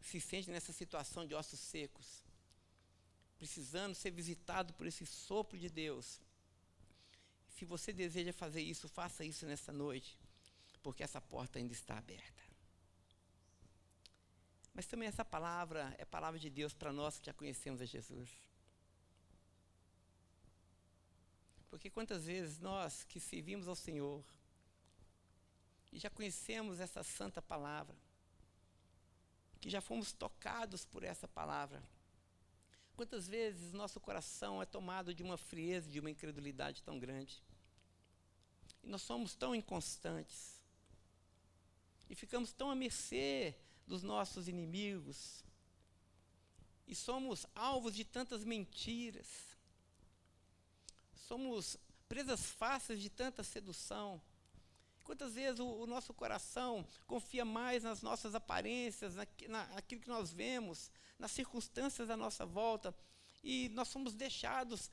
se sente nessa situação de ossos secos, precisando ser visitado por esse sopro de Deus, se você deseja fazer isso, faça isso nessa noite, porque essa porta ainda está aberta. Mas também essa palavra é palavra de Deus para nós que já conhecemos a Jesus. Porque quantas vezes nós que servimos ao Senhor e já conhecemos essa santa palavra, que já fomos tocados por essa palavra, quantas vezes nosso coração é tomado de uma frieza, de uma incredulidade tão grande. E nós somos tão inconstantes. E ficamos tão à mercê dos nossos inimigos. E somos alvos de tantas mentiras. Somos presas fáceis de tanta sedução. Quantas vezes o nosso coração confia mais nas nossas aparências, naquilo que nós vemos, nas circunstâncias à nossa volta, e nós somos deixados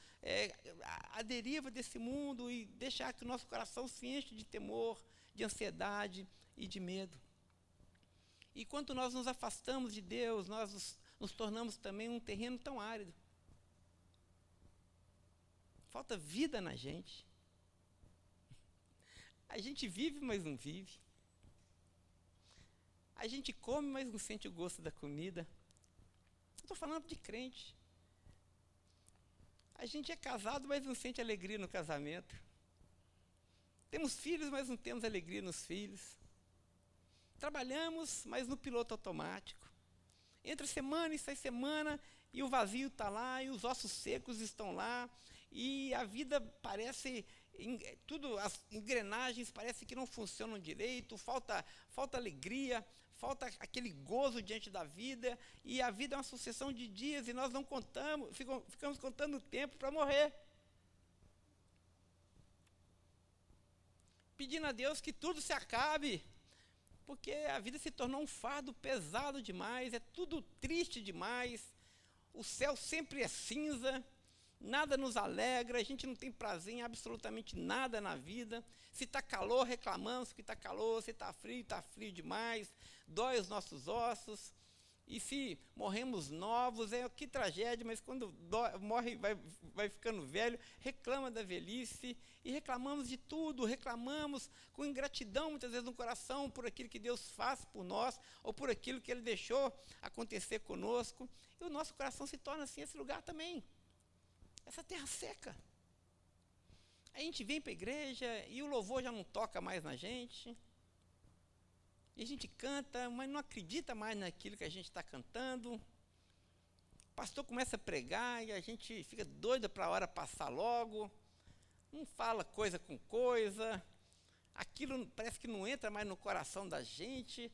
à deriva desse mundo e deixar que o nosso coração se enche de temor, de ansiedade e de medo. E quando nós nos afastamos de Deus, nós nos tornamos também um terreno tão árido. Falta vida na gente. A gente vive, mas não vive. A gente come, mas não sente o gosto da comida. Estou falando de crente. A gente é casado, mas não sente alegria no casamento. Temos filhos, mas não temos alegria nos filhos. Trabalhamos, mas no piloto automático. Entra semana e sai semana, e o vazio está lá, e os ossos secos estão lá, e a vida parece, as engrenagens parecem que não funcionam direito, falta alegria, falta aquele gozo diante da vida, e a vida é uma sucessão de dias, e nós não contamos, ficamos contando o tempo para morrer. Pedindo a Deus que tudo se acabe, porque a vida se tornou um fardo pesado demais, é tudo triste demais. o céu sempre é cinza, nada nos alegra, a gente não tem prazer em absolutamente nada na vida. Se está calor, reclamamos que está calor, se está frio demais, dói os nossos ossos. E se morremos novos, que tragédia, mas quando morre, vai ficando velho, reclama da velhice, e reclamamos de tudo, reclamamos com ingratidão, muitas vezes, no coração, por aquilo que Deus faz por nós, ou por aquilo que Ele deixou acontecer conosco, e o nosso coração se torna assim, esse lugar também, essa terra seca. A gente vem para a igreja, e o louvor já não toca mais na gente, e a gente canta, mas não acredita mais naquilo que a gente está cantando. O pastor começa a pregar e a gente fica doido para a hora passar logo. Não fala coisa com coisa. Aquilo parece que não entra mais no coração da gente.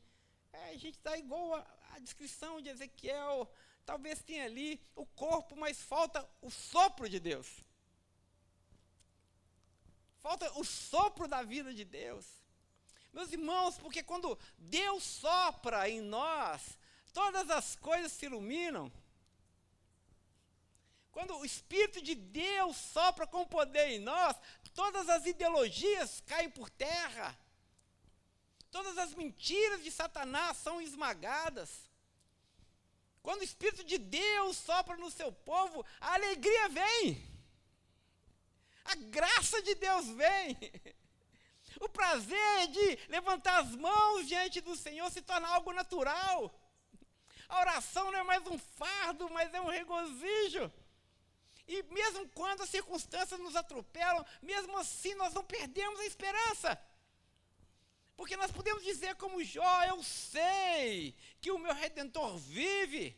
A gente está igual a descrição de Ezequiel. Talvez tenha ali o corpo, mas falta o sopro de Deus. Falta o sopro da vida de Deus. Meus irmãos, porque quando Deus sopra em nós, todas as coisas se iluminam. Quando o Espírito de Deus sopra com poder em nós, todas as ideologias caem por terra. Todas as mentiras de Satanás são esmagadas. Quando o Espírito de Deus sopra no seu povo, a alegria vem. A graça de Deus vem. O prazer de levantar as mãos diante do Senhor se torna algo natural. A oração não é mais um fardo, mas é um regozijo. E mesmo quando as circunstâncias nos atropelam, mesmo assim nós não perdemos a esperança. Porque nós podemos dizer como Jó, eu sei que o meu Redentor vive.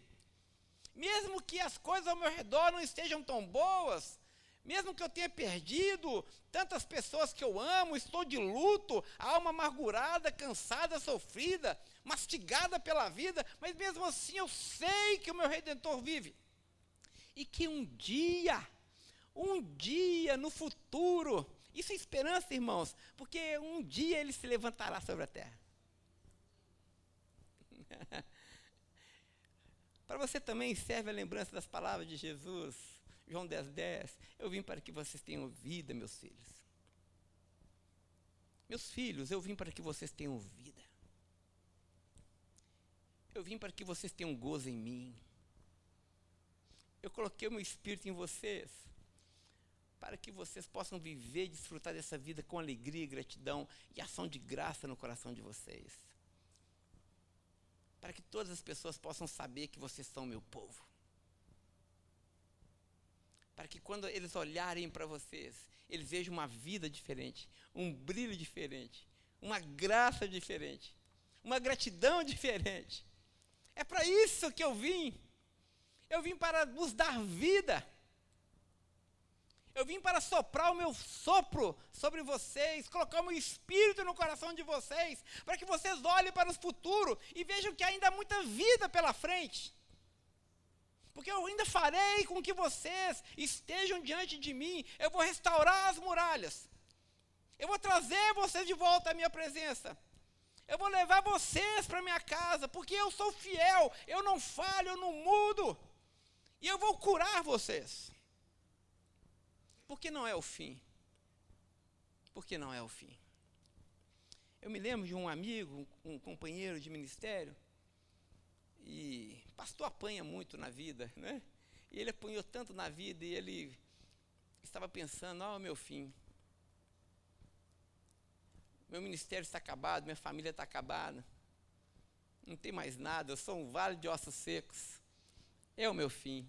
Mesmo que as coisas ao meu redor não estejam tão boas, mesmo que eu tenha perdido tantas pessoas que eu amo, estou de luto, a alma amargurada, cansada, sofrida, mastigada pela vida, mas mesmo assim eu sei que o meu Redentor vive. E que um dia, no futuro, isso é esperança, irmãos, porque um dia ele se levantará sobre a terra. Para você também serve a lembrança das palavras de Jesus, João 10:10, eu vim para que vocês tenham vida, meus filhos. Meus filhos, eu vim para que vocês tenham vida. Eu vim para que vocês tenham gozo em mim. Eu coloquei o meu Espírito em vocês, para que vocês possam viver e desfrutar dessa vida com alegria, gratidão e ação de graça no coração de vocês. Para que todas as pessoas possam saber que vocês são meu povo. Para que quando eles olharem para vocês, eles vejam uma vida diferente, um brilho diferente, uma graça diferente, uma gratidão diferente. É para isso que eu vim. Eu vim para vos dar vida. Eu vim para soprar o meu sopro sobre vocês, colocar o meu Espírito no coração de vocês, para que vocês olhem para o futuro e vejam que ainda há muita vida pela frente. Porque eu ainda farei com que vocês estejam diante de mim, eu vou restaurar as muralhas, eu vou trazer vocês de volta à minha presença, eu vou levar vocês para a minha casa, porque eu sou fiel, eu não falho, eu não mudo, e eu vou curar vocês. Porque não é o fim. Porque não é o fim. Eu me lembro de um amigo, um companheiro de ministério, e pastor apanha muito na vida, né? E ele apanhou tanto na vida, e ele estava pensando, ó, meu fim. Meu ministério está acabado, minha família está acabada. Não tem mais nada, eu sou um vale de ossos secos. É o meu fim.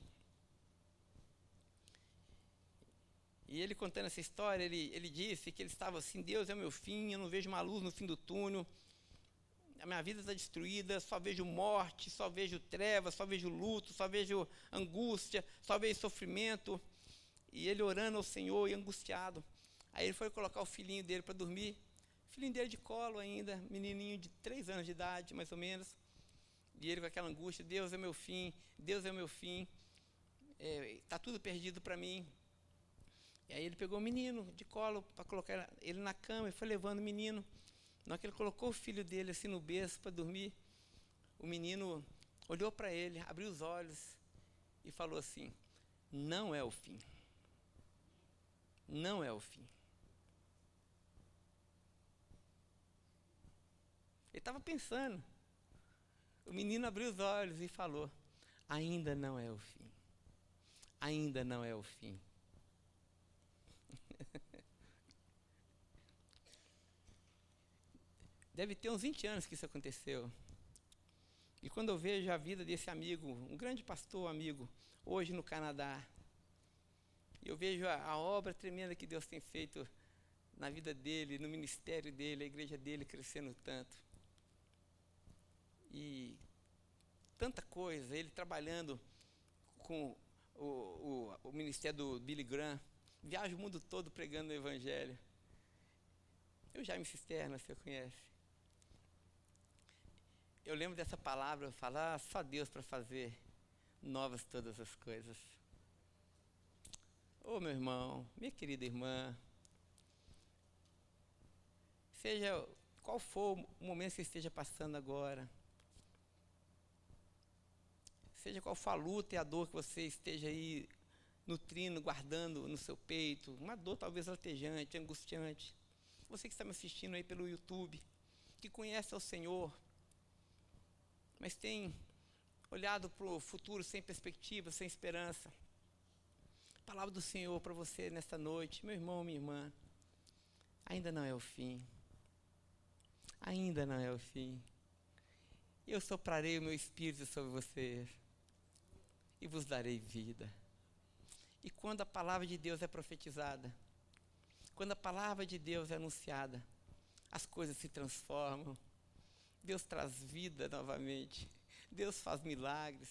E ele contando essa história, ele disse que ele estava assim, Deus é o meu fim, eu não vejo uma luz no fim do túnel, a minha vida está destruída, só vejo morte, só vejo trevas, só vejo luto, só vejo angústia, só vejo sofrimento. E ele orando ao Senhor e angustiado. Aí ele foi colocar o filhinho dele para dormir, filhinho dele de colo ainda, menininho de 3 anos de idade, mais ou menos. E ele com aquela angústia, Deus é meu fim, Deus é o meu fim, está tudo perdido para mim. E aí ele pegou o menino de colo para colocar ele na cama e foi levando o menino. Na hora que ele colocou o filho dele assim no berço para dormir, o menino olhou para ele, abriu os olhos e falou assim: não é o fim. Não é o fim. Ele estava pensando. O menino abriu os olhos e falou: ainda não é o fim. Ainda não é o fim. Deve ter uns 20 anos que isso aconteceu. E quando eu vejo a vida desse amigo, um grande pastor amigo, hoje no Canadá, eu vejo a obra tremenda que Deus tem feito na vida dele, no ministério dele, a igreja dele crescendo tanto. E tanta coisa, ele trabalhando com o ministério do Billy Graham, viaja o mundo todo pregando o evangelho. Eu já me cisterna, você conhece. Eu lembro dessa palavra, falar só Deus para fazer novas todas as coisas. Ô meu irmão, minha querida irmã, seja qual for o momento que você esteja passando agora, seja qual for a luta e a dor que você esteja aí nutrindo, guardando no seu peito, uma dor talvez latejante, angustiante, você que está me assistindo aí pelo YouTube, que conhece ao Senhor, mas tem olhado para o futuro sem perspectiva, sem esperança. A palavra do Senhor para você nesta noite, meu irmão, minha irmã, ainda não é o fim. Ainda não é o fim. Eu soprarei o meu espírito sobre vocês e vos darei vida. E quando a palavra de Deus é profetizada, quando a palavra de Deus é anunciada, as coisas se transformam. Deus traz vida novamente. Deus faz milagres.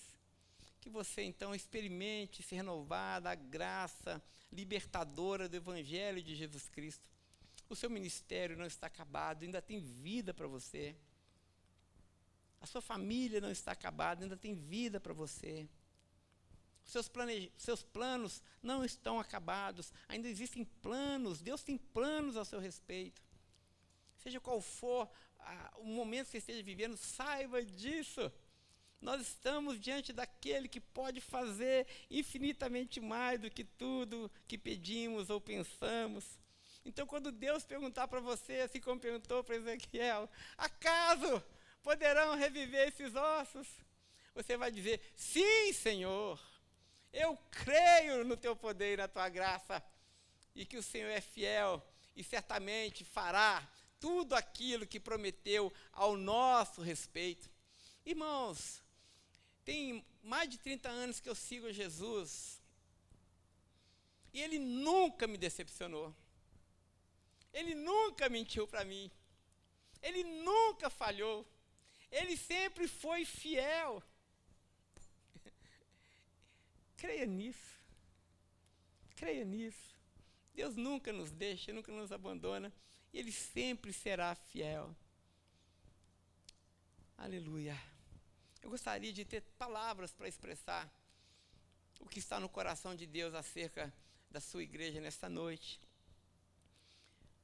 Que você então experimente se renovar da graça libertadora do Evangelho de Jesus Cristo. O seu ministério não está acabado, ainda tem vida para você. A sua família não está acabada, ainda tem vida para você. Seus planos não estão acabados, ainda existem planos. Deus tem planos ao seu respeito. Seja qual for o momento que você esteja vivendo, saiba disso. Nós estamos diante daquele que pode fazer infinitamente mais do que tudo que pedimos ou pensamos. Então, quando Deus perguntar para você, assim como perguntou para Ezequiel, acaso poderão reviver esses ossos? Você vai dizer, sim, Senhor, eu creio no teu poder e na tua graça, e que o Senhor é fiel e certamente fará tudo aquilo que prometeu ao nosso respeito. Irmãos, tem mais de 30 anos que eu sigo Jesus, e Ele nunca me decepcionou. Ele nunca mentiu para mim. Ele nunca falhou. Ele sempre foi fiel. Creia nisso. Creia nisso. Deus nunca nos deixa, nunca nos abandona. E Ele sempre será fiel. Aleluia. Eu gostaria de ter palavras para expressar o que está no coração de Deus acerca da sua igreja nesta noite.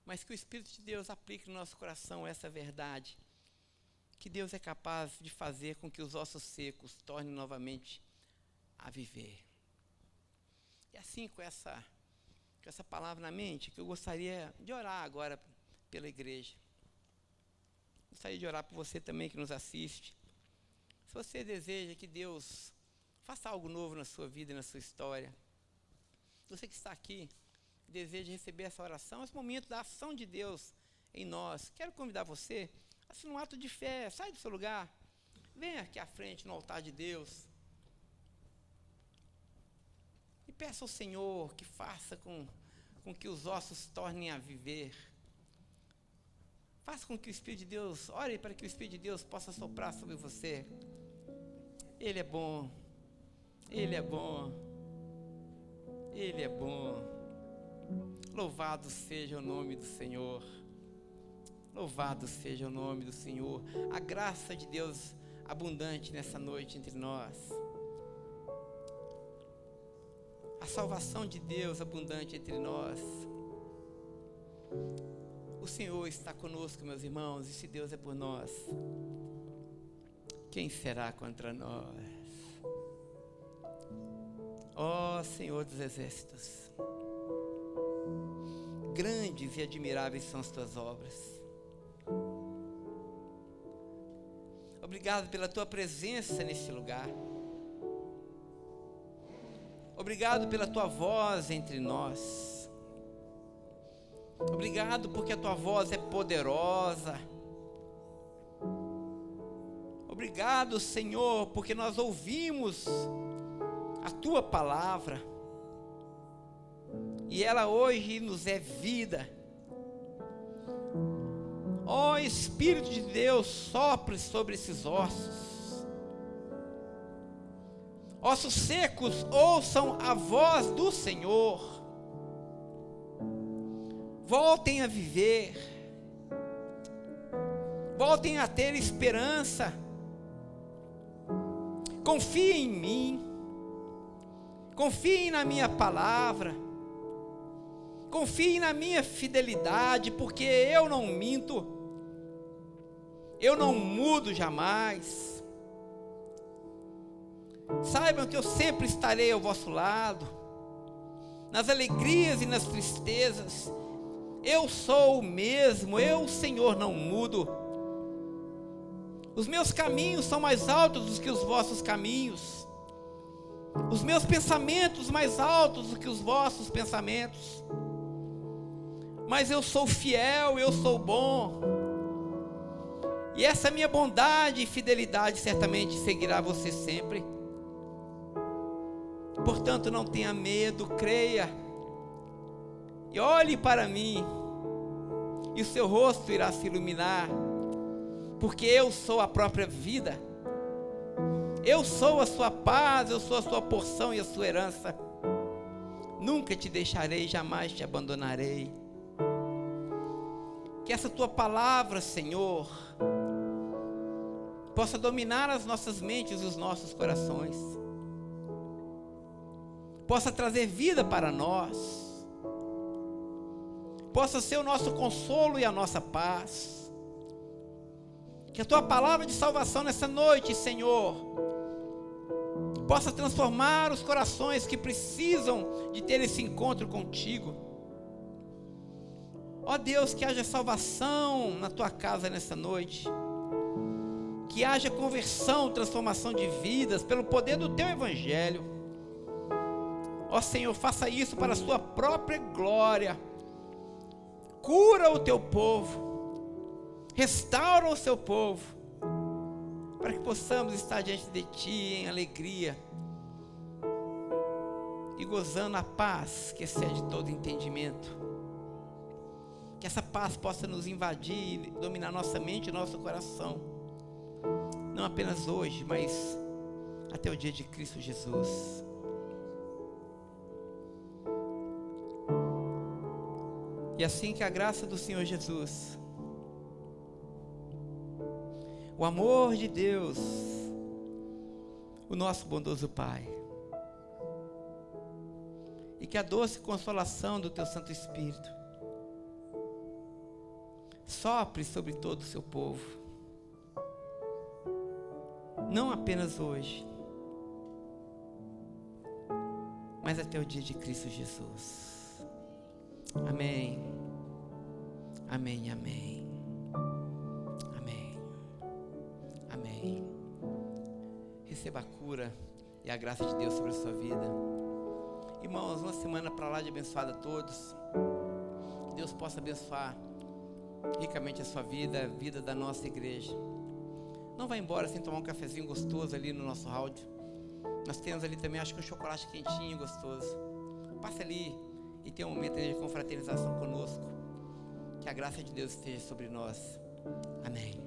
Mas que o Espírito de Deus aplique no nosso coração essa verdade. Que Deus é capaz de fazer com que os ossos secos tornem novamente a viver. E assim, com essa palavra na mente, que eu gostaria de orar agora pela igreja. Gostaria de orar por você também que nos assiste. Se você deseja que Deus faça algo novo na sua vida e na sua história, você que está aqui, deseja receber essa oração, esse momento da ação de Deus em nós, quero convidar você a fazer um ato de fé, sai do seu lugar, venha aqui à frente no altar de Deus e peça ao Senhor que faça com que os ossos tornem a viver. Faça com que o Espírito de Deus, ore para que o Espírito de Deus possa soprar sobre você. Ele é bom, Ele é bom, Ele é bom. Louvado seja o nome do Senhor. Louvado seja o nome do Senhor. A graça de Deus abundante nessa noite entre nós. A salvação de Deus abundante entre nós. O Senhor está conosco, meus irmãos, e se Deus é por nós, quem será contra nós? Ó Senhor dos Exércitos, grandes e admiráveis são as tuas obras. Obrigado pela tua presença neste lugar. Obrigado pela tua voz entre nós. Obrigado porque a tua voz é poderosa. Obrigado, Senhor, porque nós ouvimos a tua palavra e ela hoje nos é vida. Ó Espírito de Deus, sopre sobre esses ossos. Ossos secos, ouçam a voz do Senhor. Voltem a viver. Voltem a ter esperança. Confiem em mim. Confiem na minha palavra. Confiem na minha fidelidade, porque eu não minto. Eu não mudo jamais. Saibam que eu sempre estarei ao vosso lado, nas alegrias e nas tristezas. Eu sou o mesmo, eu, Senhor, não mudo. Os meus caminhos são mais altos do que os vossos caminhos, os meus pensamentos mais altos do que os vossos pensamentos. Mas eu sou fiel, eu sou bom. E essa minha bondade e fidelidade certamente seguirá você sempre. Portanto, não tenha medo, creia. E olhe para mim, e o seu rosto irá se iluminar, porque eu sou a própria vida. Eu sou a sua paz, eu sou a sua porção e a sua herança. Nunca te deixarei, jamais te abandonarei. Que essa tua palavra, Senhor, possa dominar as nossas mentes e os nossos corações, possa trazer vida para nós, possa ser o nosso consolo e a nossa paz. Que a tua palavra de salvação nessa noite, Senhor, possa transformar os corações que precisam de ter esse encontro contigo. Ó Deus, que haja salvação na tua casa nessa noite. Que haja conversão, transformação de vidas pelo poder do teu evangelho. Ó Senhor, faça isso para a sua própria glória. Cura o teu povo, restaura o seu povo, para que possamos estar diante de ti em alegria e gozando a paz que excede todo entendimento. Que essa paz possa nos invadir, dominar nossa mente e nosso coração. Não apenas hoje, mas até o dia de Cristo Jesus. E assim que a graça do Senhor Jesus, o amor de Deus, o nosso bondoso Pai, e que a doce consolação do teu Santo Espírito sopre sobre todo o seu povo. Não apenas hoje, mas até o dia de Cristo Jesus. Amém. Amém, amém. Amém. Amém. Receba a cura e a graça de Deus sobre a sua vida. Irmãos, uma semana para lá de abençoada a todos. Que Deus possa abençoar ricamente a sua vida, a vida da nossa igreja. Não vá embora sem tomar um cafezinho gostoso ali no nosso hall. Nós temos ali também, acho que um chocolate quentinho gostoso. Passe ali e tenha um momento de confraternização conosco. Que a graça de Deus esteja sobre nós. Amém.